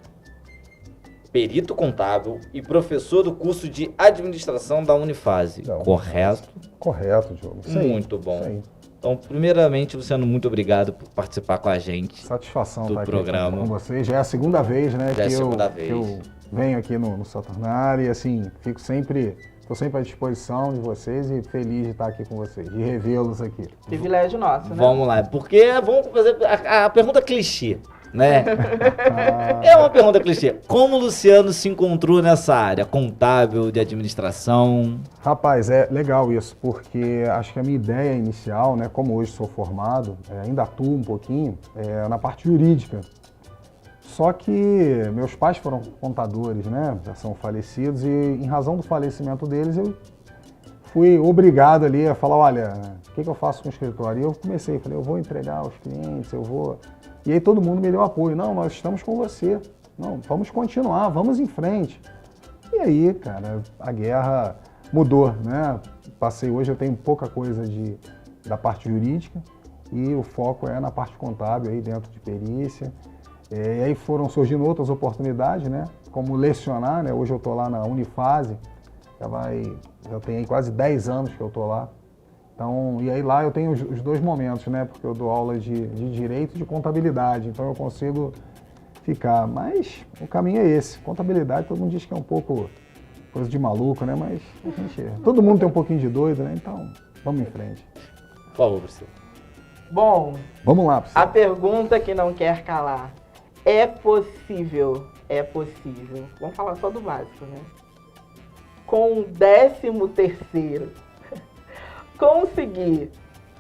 S1: perito contábil e professor do curso de administração da Unifase. Correto?
S3: Correto, Diogo.
S1: Muito bom. Então, primeiramente, Luciano, muito obrigado por participar com a gente.
S3: Satisfação
S1: do programa.
S3: Aqui com vocês. Já é a segunda vez, né?
S1: Já é a segunda
S3: vez. Que eu venho aqui no Saturnário e, assim, estou sempre à disposição de vocês e feliz de estar aqui com vocês, de revê-los aqui.
S2: Privilégio nosso, né?
S1: Vamos lá, porque vamos fazer a pergunta clichê, né? É uma pergunta clichê. Como o Luciano se encontrou nessa área contábil, de administração?
S3: Rapaz, é legal isso, porque acho que a minha ideia inicial, né, como hoje sou formado, ainda atuo um pouquinho, na parte jurídica. Só que meus pais foram contadores, né? Já são falecidos e em razão do falecimento deles eu fui obrigado ali a falar, olha, o que eu faço com o escritório? E eu falei, eu vou entregar aos clientes, eu vou... E aí todo mundo me deu apoio, não, nós estamos com você, não, vamos continuar, vamos em frente. E aí, cara, a guerra mudou, né? Hoje eu tenho pouca coisa da parte jurídica e o foco é na parte contábil aí dentro de perícia. E aí foram surgindo outras oportunidades, né? Como lecionar, né? Hoje eu estou lá na Unifase, já tem aí quase 10 anos que eu estou lá. Então, e aí lá eu tenho os dois momentos, né? Porque eu dou aula de direito e de contabilidade, então eu consigo ficar. Mas o caminho é esse. Contabilidade, todo mundo diz que é um pouco coisa de maluco, né? Mas todo mundo tem um pouquinho de doido, né? Então, vamos em frente.
S1: Por favor, Priscila.
S2: Bom,
S3: vamos lá, Priscila.
S2: A pergunta que não quer calar. É possível, vamos falar só do básico, né? Com o 13º, conseguir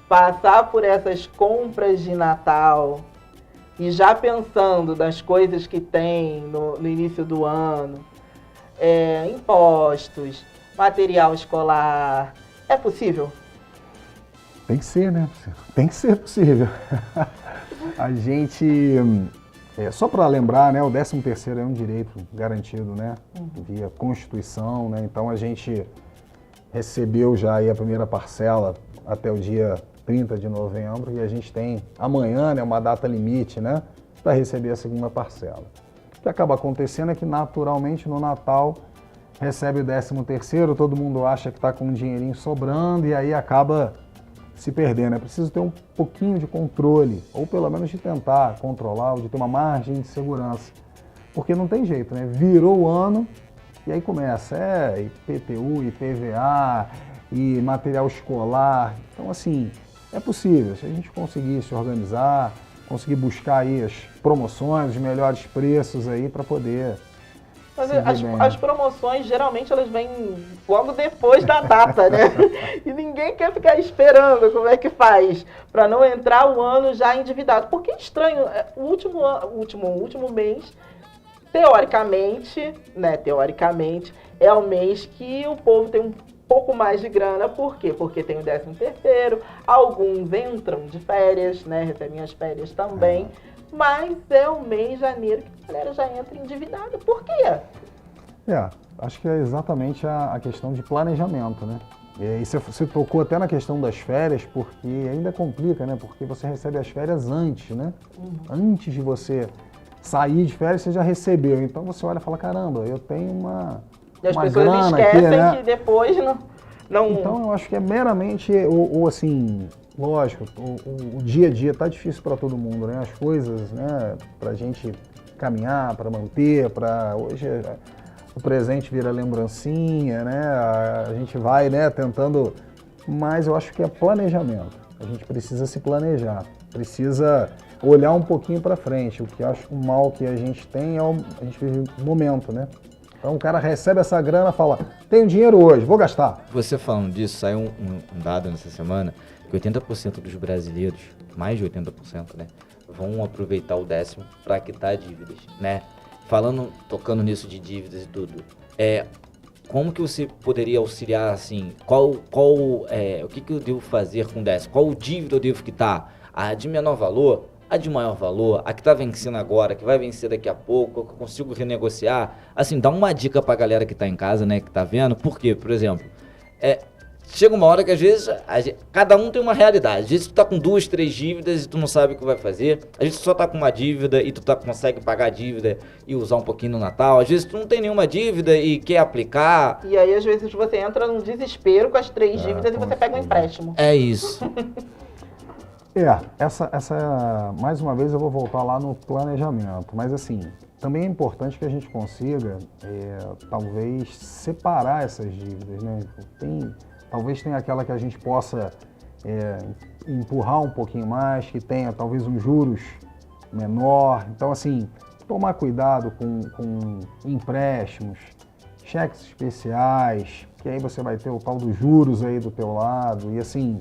S2: passar por essas compras de Natal e já pensando das coisas que tem no início do ano, impostos, material escolar, é possível?
S3: Tem que ser, né? Tem que ser possível. A gente Só para lembrar, né, o 13º é um direito garantido, né, via Constituição, né, então a gente recebeu já aí a primeira parcela até o dia 30 de novembro e a gente tem amanhã, né, uma data limite, né, para receber a segunda parcela. O que acaba acontecendo é que naturalmente no Natal recebe o 13º, todo mundo acha que está com um dinheirinho sobrando e aí acaba se perdendo. É preciso ter um pouquinho de controle, ou pelo menos de tentar controlar, ou de ter uma margem de segurança. Porque não tem jeito, né? Virou o ano e aí começa, IPTU, IPVA, e material escolar. Então, assim, é possível. Se a gente conseguir se organizar, conseguir buscar aí as promoções, os melhores preços aí para poder...
S2: Mas as promoções, geralmente, elas vêm logo depois da data, né? E ninguém quer ficar esperando como é que faz para não entrar o ano já endividado. Porque é estranho, o último mês, teoricamente, é o mês que o povo tem um pouco mais de grana. Por quê? Porque tem o 13º, alguns entram de férias, né? Recebem as férias também. Mas é o mês de janeiro que a galera já entra endividada. Por quê?
S3: Acho que é exatamente a questão de planejamento, né? E você tocou até na questão das férias, porque ainda complica, né? Porque você recebe as férias antes, né? Antes de você sair de férias, você já recebeu. Então você olha e fala, caramba, eu tenho uma
S2: E as pessoas esquecem aqui, né? Que depois não...
S3: Então eu acho que é meramente, ou assim... Lógico, o dia a dia tá difícil para todo mundo, né? As coisas, né? Pra gente caminhar, para manter, hoje o presente vira lembrancinha, né? A gente vai, né? Tentando, mas eu acho que é planejamento. A gente precisa se planejar, precisa olhar um pouquinho para frente. O que eu acho que o mal que a gente tem a gente vive o momento, né? Então o cara recebe essa grana e fala, tenho dinheiro hoje, vou gastar.
S1: Você falando disso, saiu um dado nessa semana que 80% dos brasileiros, mais de 80%, né, vão aproveitar o 10º para quitar dívidas, né? Tocando nisso de dívidas e tudo, como que você poderia auxiliar, assim, o que eu devo fazer com o 10º? Qual dívida eu devo quitar? A de menor valor? A de maior valor? A que tá vencendo agora, que vai vencer daqui a pouco, que eu consigo renegociar? Assim, dá uma dica pra galera que tá em casa, né, que tá vendo. Por quê? Por exemplo, chega uma hora que às vezes cada um tem uma realidade. Às vezes tu tá com 2, 3 dívidas e tu não sabe o que vai fazer. Às vezes tu só tá com uma dívida e tu consegue pagar a dívida e usar um pouquinho no Natal. Às vezes tu não tem nenhuma dívida e quer aplicar.
S2: E aí às vezes você entra num desespero com as 3 dívidas e você pega um empréstimo.
S1: É isso.
S3: Mais uma vez eu vou voltar lá no planejamento. Mas assim, também é importante que a gente consiga, talvez, separar essas dívidas, né? Talvez tenha aquela que a gente possa empurrar um pouquinho mais, que tenha talvez uns juros menor. Então, assim, tomar cuidado com empréstimos, cheques especiais, que aí você vai ter o tal dos juros aí do teu lado. E assim,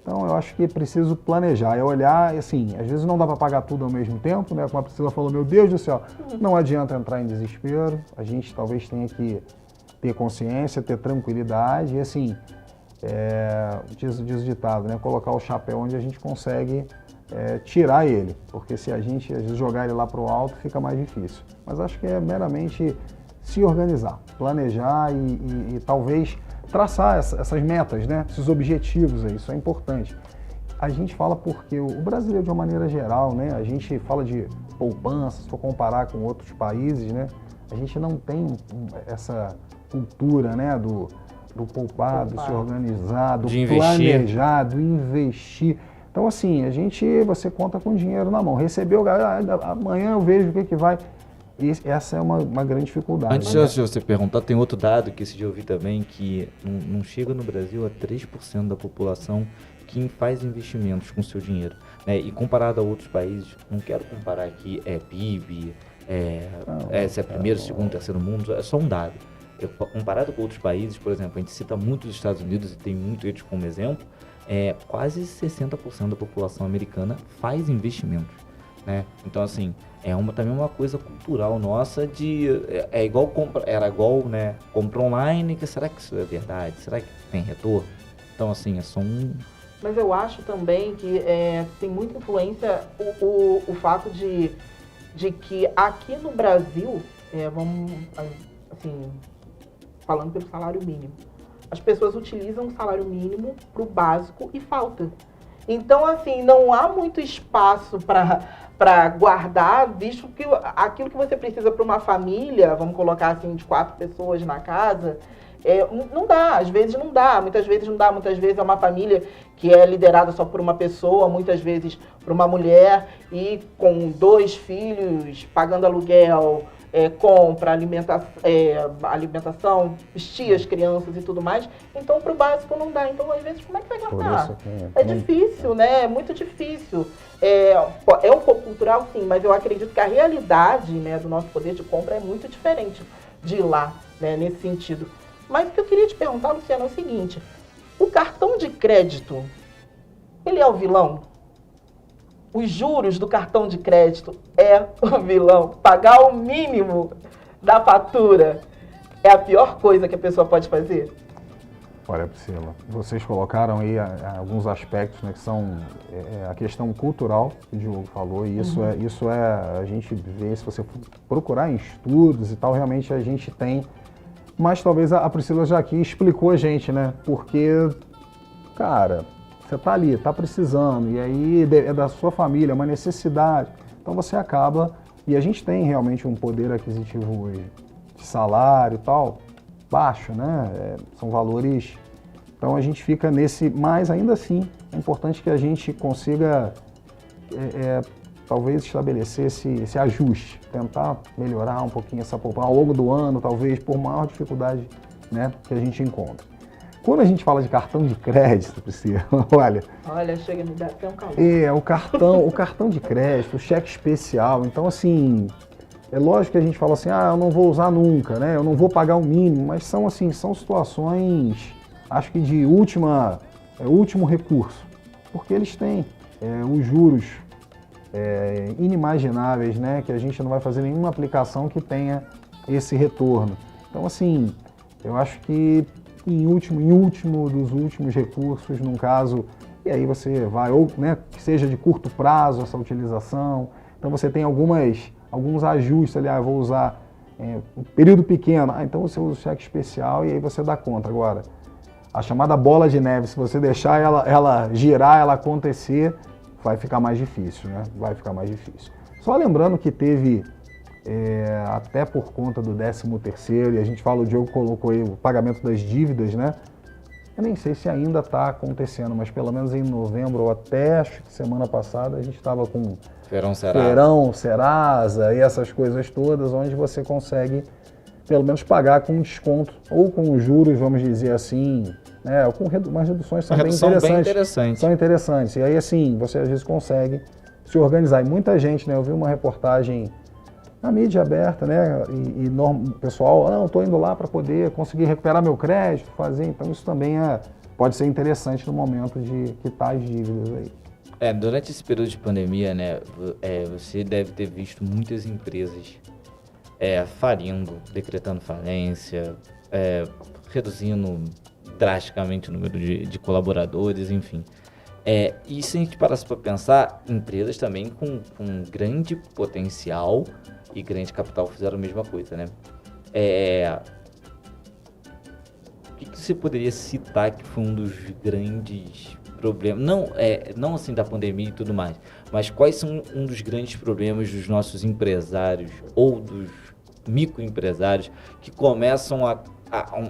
S3: então eu acho que é preciso planejar, olhar, e assim, às vezes não dá para pagar tudo ao mesmo tempo, né? Como a Priscila falou, meu Deus do céu, não adianta entrar em desespero, a gente talvez tenha que ter consciência, ter tranquilidade e assim, diz o ditado, né? Colocar o chapéu onde a gente consegue tirar ele, porque se a gente às vezes jogar ele lá para o alto fica mais difícil. Mas acho que é meramente se organizar, planejar e talvez traçar essas metas, né? Esses objetivos aí, isso é importante. A gente fala porque o brasileiro de uma maneira geral, né? A gente fala de poupança, se for comparar com outros países, né? A gente não tem essa cultura, né, do poupar, do se organizar, do planejar, do investir. Então, assim, você conta com dinheiro na mão. Recebeu, amanhã eu vejo o que vai. E essa é uma grande dificuldade.
S1: Antes de você perguntar, tem outro dado que esse dia eu vi também, que não chega no Brasil a 3% da população que faz investimentos com seu dinheiro. Né? E comparado a outros países, não quero comparar aqui PIB, se é primeiro, segundo, terceiro mundo, é só um dado. Comparado com outros países, por exemplo, a gente cita muito os Estados Unidos e tem muito eles como exemplo, quase 60% da população americana faz investimentos, né? Então, assim, também uma coisa cultural nossa era igual, né? Compra online, será que isso é verdade? Será que tem retorno? Então, assim, é só um...
S2: Mas eu acho também que tem muita influência o fato de de que aqui no Brasil, vamos, assim, falando pelo salário mínimo, as pessoas utilizam o salário mínimo para o básico e falta. Então, assim, não há muito espaço para guardar, visto que aquilo que você precisa para uma família, vamos colocar assim, de 4 pessoas na casa, não dá, às vezes não dá, muitas vezes não dá, muitas vezes é uma família que é liderada só por uma pessoa, muitas vezes por uma mulher, e com 2 filhos, pagando aluguel, compra, alimentação, vestir as crianças e tudo mais. Então, para o básico não dá. Então, às vezes, como é que vai guardar? É difícil, né? É muito difícil. É um pouco cultural, sim, mas eu acredito que a realidade, né, do nosso poder de compra é muito diferente de lá, né, nesse sentido. Mas o que eu queria te perguntar, Luciano, é o seguinte. O cartão de crédito, ele é o vilão? Os juros do cartão de crédito é o vilão? Pagar o mínimo da fatura é a pior coisa que a pessoa pode fazer?
S3: Olha, Priscila, vocês colocaram aí alguns aspectos, né, que são a questão cultural, que o Diogo falou, e isso a gente vê, se você procurar em estudos e tal, realmente a gente tem, mas talvez a Priscila já aqui explicou a gente, né, porque, cara, você tá ali, tá precisando, e aí é da sua família, é uma necessidade, então você acaba, e a gente tem realmente um poder aquisitivo hoje, de salário e tal, baixo, né? São valores. Então a gente fica nesse, mas ainda assim é importante que a gente consiga talvez estabelecer esse ajuste, tentar melhorar um pouquinho essa poupança ao longo do ano, talvez por maior dificuldade, né, que a gente encontra. Quando a gente fala de cartão de crédito, Priscila,
S2: olha, chega a me dar até um calor.
S3: O cartão de crédito, o cheque especial, então assim, é lógico que a gente fala assim, eu não vou usar nunca, né? Eu não vou pagar o mínimo, mas são situações, acho que de último recurso, porque eles têm os juros inimagináveis, né? Que a gente não vai fazer nenhuma aplicação que tenha esse retorno. Então, assim, eu acho que em último dos últimos recursos, num caso, e aí você vai, ou né, que seja de curto prazo essa utilização, então você tem alguns ajustes ali, eu vou usar um período pequeno, então você usa o cheque especial e aí você dá conta. Agora, a chamada bola de neve, se você deixar ela girar, ela acontecer, vai ficar mais difícil, né? Vai ficar mais difícil. Só lembrando que teve, até por conta do 13º, e a gente fala, o Diogo colocou aí o pagamento das dívidas, né? Eu nem sei se ainda está acontecendo, mas pelo menos em novembro ou até, acho que semana passada, a gente estava com Feirão, Serasa e essas coisas todas, onde você consegue pelo menos pagar com desconto ou com juros, vamos dizer assim, com umas reduções são bem interessantes. São interessantes. E aí, assim, você às vezes consegue se organizar. E muita gente, né? Eu vi uma reportagem na mídia aberta, né? O pessoal, não, estou indo lá para poder conseguir recuperar meu crédito, fazer. Então, isso também pode ser interessante no momento de quitar as dívidas aí.
S1: Durante esse período de pandemia, né? Você deve ter visto muitas empresas falindo, decretando falência, reduzindo drasticamente o número de colaboradores, enfim. E se a gente parasse para pensar, empresas também com grande potencial e grande capital fizeram a mesma coisa, né? O que você poderia citar que foi um dos grandes problemas, não assim da pandemia e tudo mais, mas quais são um dos grandes problemas dos nossos empresários ou dos microempresários que começam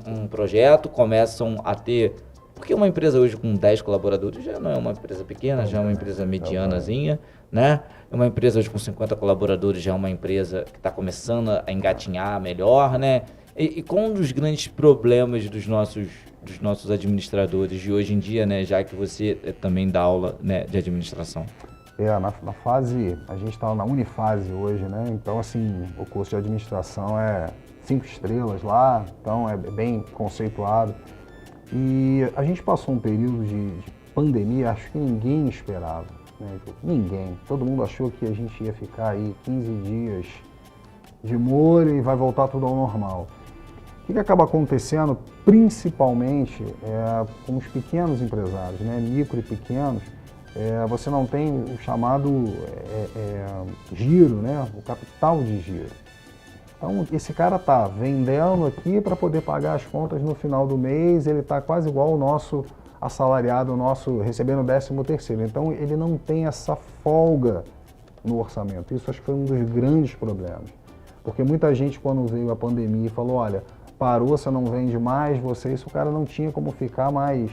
S1: um projeto, começam a ter... Porque uma empresa hoje com 10 colaboradores já não é uma empresa pequena, já é uma empresa medianazinha, né? Uma empresa hoje com 50 colaboradores já é uma empresa que está começando a engatinhar melhor, né? E qual um dos grandes problemas dos nossos administradores de hoje em dia, né? Já que você também dá aula, né, de administração.
S3: Na fase, a gente está na Unifase hoje, né? Então, assim, o curso de administração é 5 estrelas lá, então é bem conceituado. E a gente passou um período de pandemia, acho que ninguém esperava, né? Ninguém. Todo mundo achou que a gente ia ficar aí 15 dias de molho e vai voltar tudo ao normal. O que acaba acontecendo, principalmente com os pequenos empresários, né? Micro e pequenos, você não tem o chamado giro, né? O capital de giro. Então, esse cara está vendendo aqui para poder pagar as contas no final do mês, ele está quase igual o nosso assalariado, o nosso recebendo 13º. Então, ele não tem essa folga no orçamento. Isso acho que foi um dos grandes problemas. Porque muita gente, quando veio a pandemia, falou, olha, parou, você não vende mais, isso o cara não tinha como ficar mais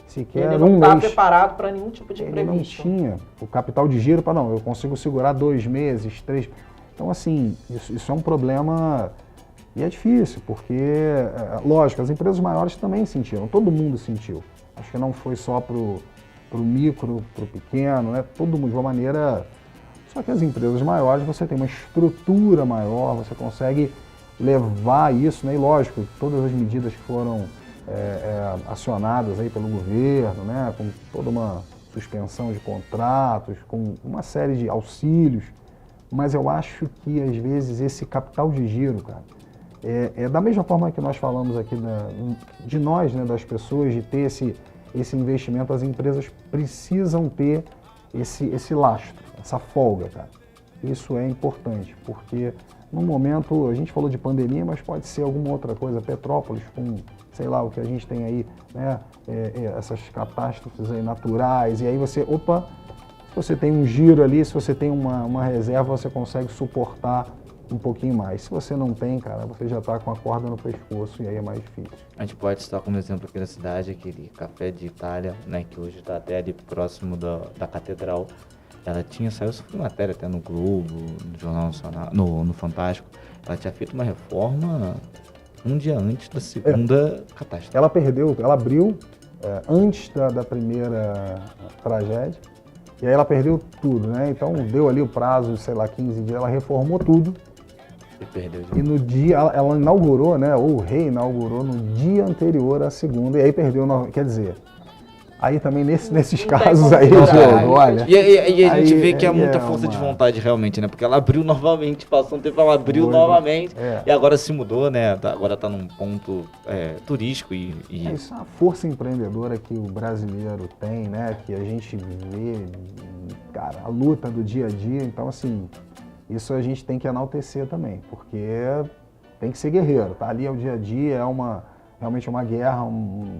S3: sequer
S2: ele não estava preparado para nenhum tipo de imprevisto.
S3: Ele não tinha o capital de giro para, não, eu consigo segurar 2 meses, 3... Então, assim, isso é um problema e é difícil, porque, lógico, as empresas maiores também sentiram, todo mundo sentiu. Acho que não foi só para o micro, para o pequeno, né? Todo mundo de uma maneira... Só que as empresas maiores, você tem uma estrutura maior, você consegue levar isso, né? E lógico, todas as medidas que foram acionadas aí pelo governo, né? Com toda uma suspensão de contratos, com uma série de auxílios, mas eu acho que às vezes esse capital de giro, cara, da mesma forma que nós falamos aqui de nós, né? Das pessoas, de ter esse investimento, as empresas precisam ter esse lastro, essa folga, cara. Isso é importante, porque no momento, a gente falou de pandemia, mas pode ser alguma outra coisa, Petrópolis com, sei lá, o que a gente tem aí, né, essas catástrofes aí naturais, e aí você, se você tem um giro ali, se você tem uma reserva, você consegue suportar um pouquinho mais. Se você não tem, cara, você já está com a corda no pescoço e aí é mais difícil.
S1: A gente pode citar como exemplo aqui na cidade, aquele Café de Itália, né, que hoje está até ali próximo da Catedral. Ela saiu matéria até no Globo, no Jornal Nacional, no Fantástico. Ela tinha feito uma reforma um dia antes da segunda catástrofe.
S3: Ela abriu antes da primeira tragédia, e aí ela perdeu tudo, né? Então deu ali o prazo de, sei lá, 15 dias, ela reformou tudo.
S1: E perdeu.
S3: E no dia, ela inaugurou, né? Ou reinaugurou no dia anterior à segunda, e aí perdeu, quer dizer... Aí também nesses casos aí, jogo, olha...
S1: E a gente vê que é muita força de vontade realmente, né? Porque ela abriu novamente, passou um tempo, ela abriu novamente, e agora se mudou, né? Agora tá num ponto turístico e...
S3: Isso é uma força empreendedora que o brasileiro tem, né? Que a gente vê, cara, a luta do dia a dia. Então, assim, isso a gente tem que enaltecer também, porque tem que ser guerreiro, tá? Ali é o dia a dia, realmente uma guerra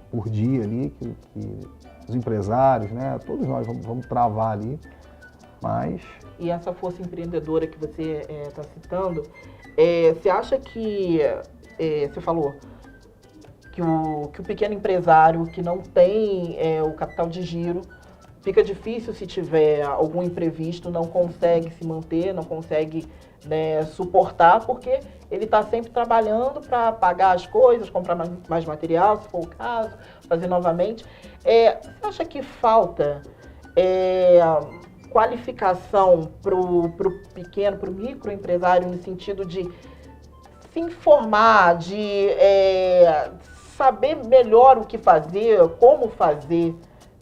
S3: por dia ali, que os empresários, né, todos nós vamos travar ali, mas...
S2: E essa força empreendedora que você está citando, você acha que, você falou, que o pequeno empresário que não tem o capital de giro, fica difícil se tiver algum imprevisto, não consegue se manter, não consegue, né, suportar, porque ele está sempre trabalhando para pagar as coisas, comprar mais material, se for o caso, fazer novamente. Você acha que falta qualificação para o pequeno, para o microempresário, no sentido de se informar, de saber melhor o que fazer,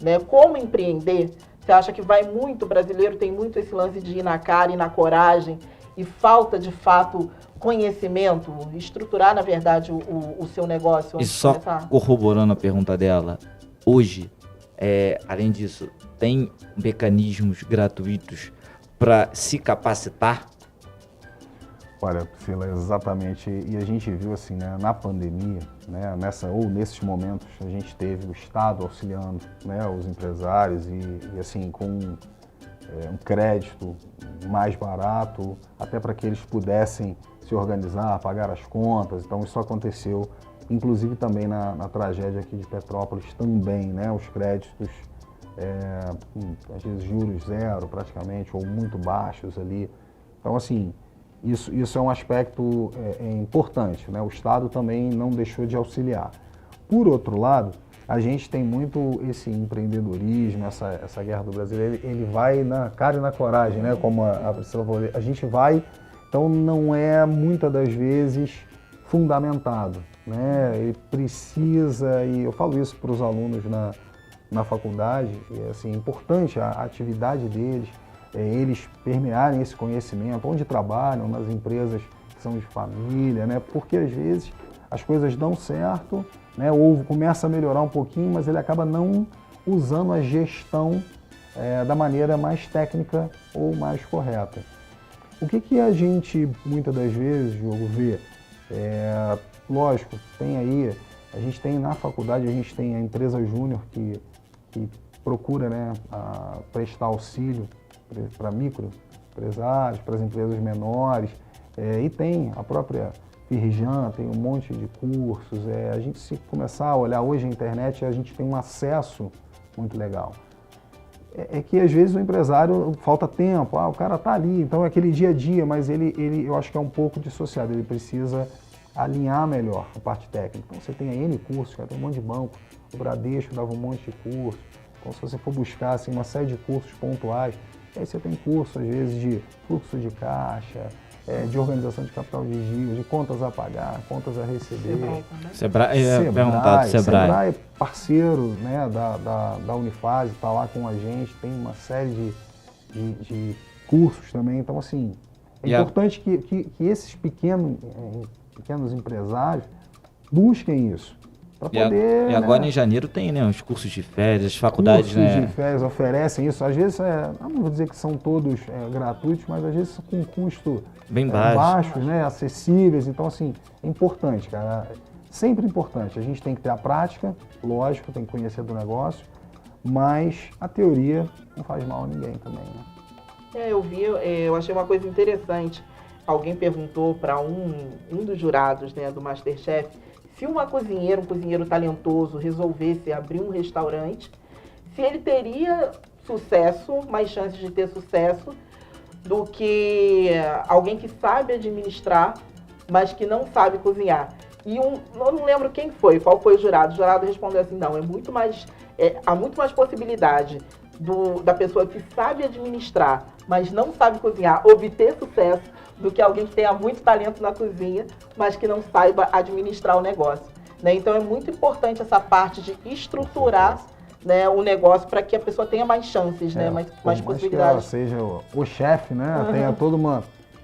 S2: né, como empreender? Você acha que o brasileiro tem muito esse lance de ir na cara e na coragem, e falta, de fato, conhecimento, estruturar, na verdade, o seu negócio?
S1: E só corroborando a pergunta dela, hoje, além disso, tem mecanismos gratuitos para se capacitar?
S3: Olha, Priscila, exatamente. E a gente viu assim, né, na pandemia, né, nesses momentos, a gente teve o Estado auxiliando, né, os empresários e assim, com um crédito mais barato, até para que eles pudessem se organizar, pagar as contas. Então isso aconteceu, inclusive também na tragédia aqui de Petrópolis também, né, os créditos, às vezes juros zero praticamente, ou muito baixos ali. Então assim, isso é um aspecto importante, né? O Estado também não deixou de auxiliar. Por outro lado, a gente tem muito esse empreendedorismo, essa guerra do Brasil, ele vai na cara e na coragem, né? Como a Priscila falou, a gente vai, então não é muitas das vezes fundamentado, né? Ele precisa, e eu falo isso para os alunos na faculdade, é assim, importante a atividade deles, eles permearem esse conhecimento, onde trabalham, nas empresas que são de família, né? Porque às vezes as coisas dão certo, né? Ou começa a melhorar um pouquinho, mas ele acaba não usando a gestão da maneira mais técnica ou mais correta. O que a gente, muitas das vezes, Diogo, vê? Lógico, a gente tem na faculdade, a gente tem a empresa júnior que procura, né, prestar auxílio para microempresários, para as empresas menores, e tem a própria Firjan, tem um monte de cursos. A gente, se começar a olhar hoje a internet, a gente tem um acesso muito legal. É que às vezes o empresário falta tempo, o cara está ali, então é aquele dia a dia, mas eu acho que é um pouco dissociado, ele precisa alinhar melhor a parte técnica. Então você tem a N cursos, tem um monte de banco, o Bradesco dava um monte de curso, então se você for buscar assim, uma série de cursos pontuais, aí você tem curso às vezes de fluxo de caixa, de organização de capital de giro, de contas a pagar, contas a receber.
S1: Sebrae
S3: é parceiro, né, da Unifase, está lá com a gente, tem uma série de cursos também. Então, assim, é importante que esses pequenos empresários busquem isso.
S1: E agora em janeiro tem, né, os cursos de férias, as faculdades,
S3: cursos de férias oferecem isso. Às vezes, não vou dizer que são todos gratuitos, mas às vezes com custo
S1: bem
S3: baixos, né, acessíveis. Então, assim, é importante, cara. Sempre importante. A gente tem que ter a prática, lógico, tem que conhecer do negócio, mas a teoria não faz mal a ninguém também, né?
S2: Eu achei uma coisa interessante. Alguém perguntou para um dos jurados, né, do MasterChef, se um cozinheiro talentoso resolvesse abrir um restaurante, se ele teria sucesso, mais chances de ter sucesso, do que alguém que sabe administrar, mas que não sabe cozinhar. E eu não lembro qual foi o jurado. O jurado respondeu assim, não, há muito mais possibilidade da pessoa que sabe administrar, mas não sabe cozinhar, obter sucesso, do que alguém que tenha muito talento na cozinha, mas que não saiba administrar o negócio. Né? Então é muito importante essa parte de estruturar, né, o negócio para que a pessoa tenha mais chances, né, mais possibilidades.
S3: Que ela seja o chefe, né,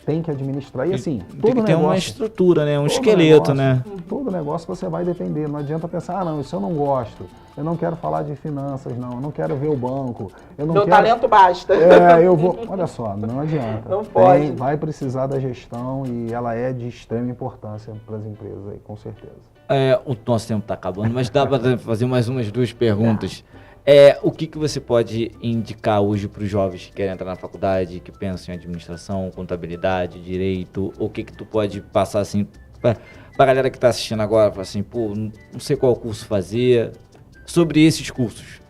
S3: tem que administrar. E assim,
S1: tem que ter uma estrutura, né, um esqueleto, né?
S3: Todo negócio você vai depender. Não adianta pensar, não, isso eu não gosto. Eu não quero falar de finanças, não. Eu não quero ver o banco.
S2: Meu talento basta.
S3: Olha só, não adianta.
S2: Não pode.
S3: Vai precisar da gestão e ela é de extrema importância para as empresas aí, com certeza.
S1: O nosso tempo está acabando, mas dá para fazer mais umas 2 perguntas. O que você pode indicar hoje para os jovens que querem entrar na faculdade, que pensam em administração, contabilidade, direito? O que tu pode passar assim para a galera que está assistindo agora, falar assim, não sei qual curso fazer, sobre esses cursos?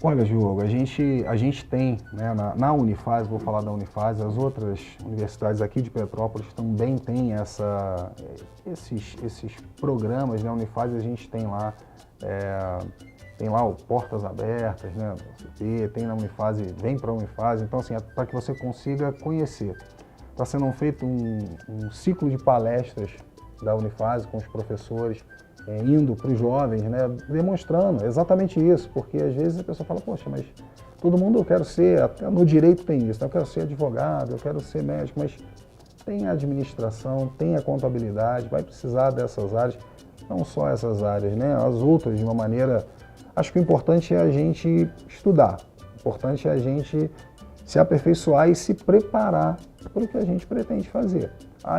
S3: Olha, Diogo, a gente tem, né, na Unifase, vou falar da Unifase, as outras universidades aqui de Petrópolis também têm esses programas, né? A Unifase a gente tem lá, tem lá o Portas Abertas, né, tem na Unifase, vem para a Unifase, então assim, para que você consiga conhecer. Está sendo feito um ciclo de palestras da Unifase com os professores, indo para os jovens, né, demonstrando exatamente isso, porque às vezes a pessoa fala, poxa, mas todo mundo eu quero ser, até no direito tem isso, né? Eu quero ser advogado, eu quero ser médico, mas tem a administração, tem a contabilidade, vai precisar dessas áreas, não só essas áreas, né, as outras de uma maneira. Acho que o importante é a gente estudar, o importante é a gente se aperfeiçoar e se preparar para o que a gente pretende fazer.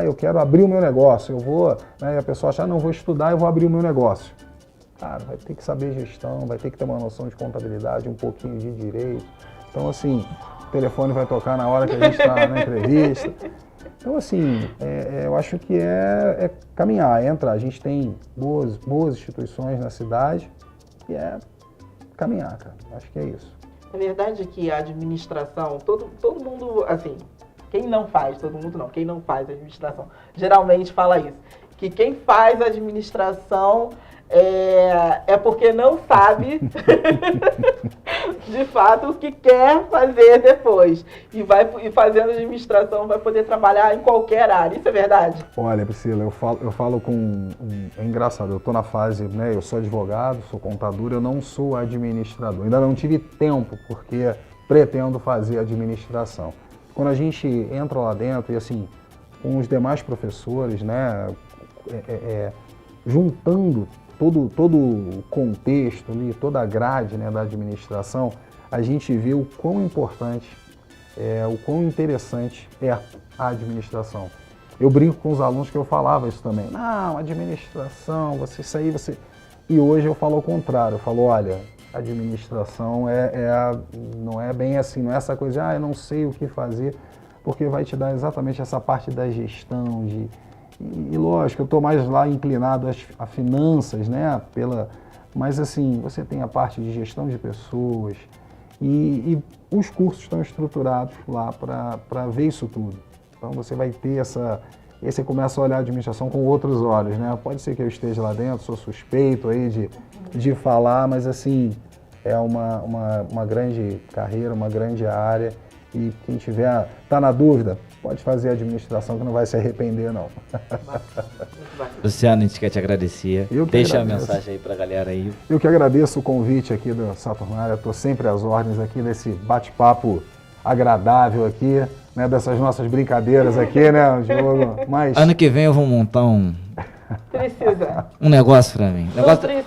S3: Eu quero abrir o meu negócio, eu vou, né, e a pessoa acha, não, vou estudar e vou abrir o meu negócio. Cara, vai ter que saber gestão, vai ter que ter uma noção de contabilidade, um pouquinho de direito. Então, assim, o telefone vai tocar na hora que a gente está na entrevista. Então, assim, eu acho que é caminhar, entrar. A gente tem boas instituições na cidade e é caminhar, cara. Acho que é isso.
S2: É verdade que a administração, todo mundo, assim, quem não faz administração, geralmente fala isso, que quem faz administração é porque não sabe de fato o que quer fazer depois. E fazendo administração vai poder trabalhar em qualquer área. Isso é verdade?
S3: Olha, Priscila, eu falo com... É engraçado, eu estou na fase, né? Eu sou advogado, sou contador, eu não sou administrador. Ainda não tive tempo, porque pretendo fazer administração. Quando a gente entra lá dentro e assim, com os demais professores, né? Juntando todo o contexto ali, toda a grade, né, da administração, a gente vê o quão importante, o quão interessante é a administração. Eu brinco com os alunos que eu falava isso também. Não, administração, você... E hoje eu falo ao contrário, eu falo, olha, administração não é bem assim, não é essa coisa de, eu não sei o que fazer, porque vai te dar exatamente essa parte da gestão, e lógico, eu estou mais lá inclinado a finanças, né, mas assim, você tem a parte de gestão de pessoas, e os cursos estão estruturados lá para ver isso tudo. Então você vai ter e aí você começa a olhar a administração com outros olhos, né? Pode ser que eu esteja lá dentro, sou suspeito aí de falar, mas assim, é uma grande carreira, uma grande área, e quem tá na dúvida, pode fazer a administração que não vai se arrepender, não.
S1: Luciano, a gente quer te agradecer. Deixa a mensagem aí pra galera aí.
S3: Eu que agradeço o convite aqui do Saturnália, estou sempre às ordens aqui desse bate-papo agradável aqui, né, dessas nossas brincadeiras aqui, né, Diogo? Mas...
S1: Ano que vem eu vou montar
S2: Precisa.
S1: um negócio pra mim.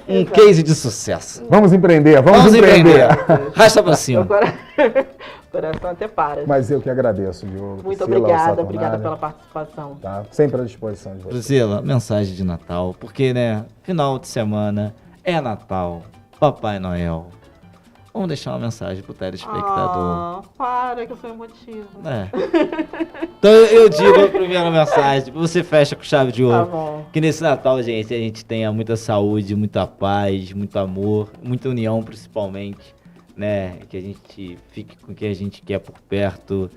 S1: Um case de sucesso.
S3: Vamos empreender, vamos empreender.
S1: Rasta pra cima.
S2: Agora, o coração até para.
S3: Mas eu que agradeço, Diogo.
S2: Muito obrigada pela participação.
S3: Tá, sempre à disposição de você.
S1: Priscila, mensagem de Natal, porque, né, final de semana é Natal, Papai Noel. Vamos deixar uma mensagem pro telespectador.
S2: Para que eu sou emotiva.
S1: Então eu digo a primeira mensagem, você fecha com chave de ouro.
S2: Tá bom.
S1: Que nesse Natal, gente, a gente tenha muita saúde, muita paz, muito amor, muita união principalmente, né? Que a gente fique com quem a gente quer por perto,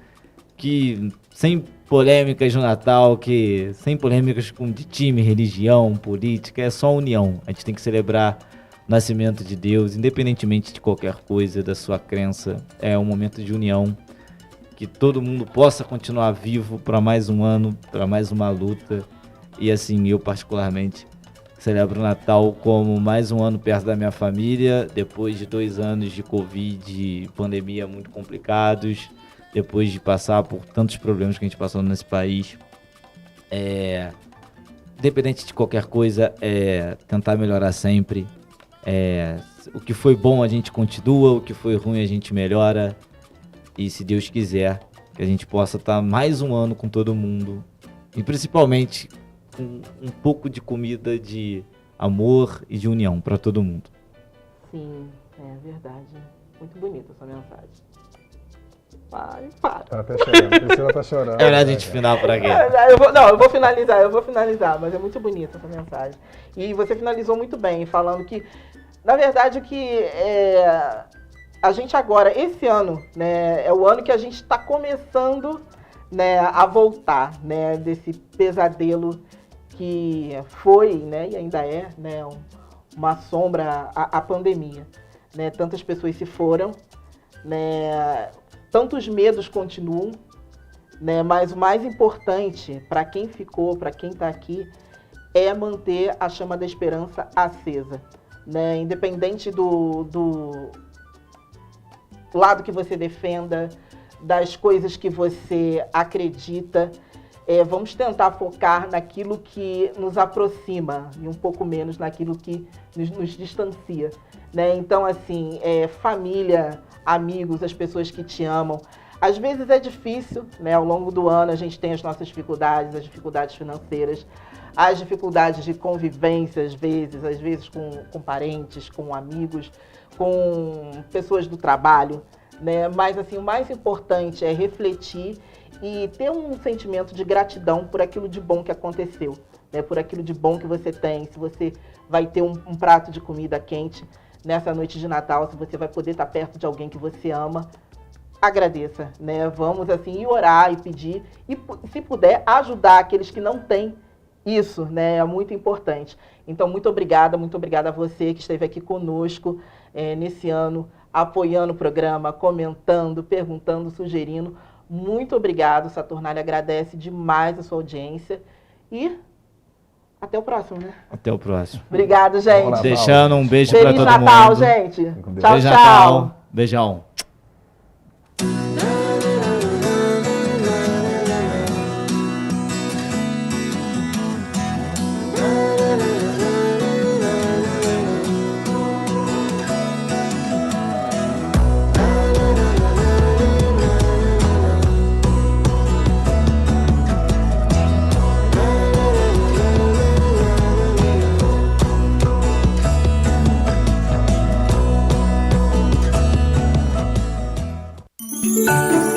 S1: que sem polêmicas no Natal, sem polêmicas de time, religião, política, é só união. A gente tem que celebrar nascimento de Deus, independentemente de qualquer coisa, da sua crença, é um momento de união, que todo mundo possa continuar vivo para mais um ano, para mais uma luta, e assim, eu particularmente celebro o Natal como mais um ano perto da minha família, depois de 2 anos de Covid e pandemia muito complicados, depois de passar por tantos problemas que a gente passou nesse país, independente de qualquer coisa, tentar melhorar sempre. O que foi bom a gente continua, o que foi ruim a gente melhora, e se Deus quiser que a gente possa estar mais um ano com todo mundo, e principalmente com um pouco de comida de amor e de união para todo mundo.
S2: Sim, é verdade. Muito bonita essa mensagem. Para.
S3: Tá até chorando, Priscila tá chorando.
S1: É melhor a gente final por aqui.
S2: Eu vou finalizar, mas é muito bonita essa mensagem. E você finalizou muito bem, falando que, na verdade, a gente agora, esse ano, né, é o ano que a gente está começando, né, a voltar, né, desse pesadelo que foi, né, e ainda é, né, uma sombra à pandemia, né? Tantas pessoas se foram, né? Tantos medos continuam, né? Mas o mais importante para quem ficou, para quem está aqui, é manter a chama da esperança acesa, né? Independente do lado que você defenda, das coisas que você acredita, vamos tentar focar naquilo que nos aproxima e um pouco menos naquilo que nos distancia, né? Então, assim, família, amigos, as pessoas que te amam. Às vezes é difícil, né? Ao longo do ano a gente tem as nossas dificuldades, as dificuldades financeiras, as dificuldades de convivência, às vezes com parentes, com amigos, com pessoas do trabalho, né? Mas, assim, o mais importante é refletir e ter um sentimento de gratidão por aquilo de bom que aconteceu, né? Por aquilo de bom que você tem. Se você vai ter um prato de comida quente nessa noite de Natal, se você vai poder estar perto de alguém que você ama, agradeça, né? Vamos, assim, ir orar e pedir, e se puder, ajudar aqueles que não têm isso, né? É muito importante. Então, muito obrigada a você que esteve aqui conosco nesse ano, apoiando o programa, comentando, perguntando, sugerindo. Muito obrigado, Saturnália agradece demais a sua audiência e até o próximo, né?
S1: Até o próximo.
S2: Obrigado, gente.
S1: Deixando um beijo para todo
S2: Feliz Natal,
S1: mundo.
S2: gente.
S1: Feliz
S2: Tchau,
S1: Natal.
S2: tchau.
S1: Beijão.
S7: Brasil.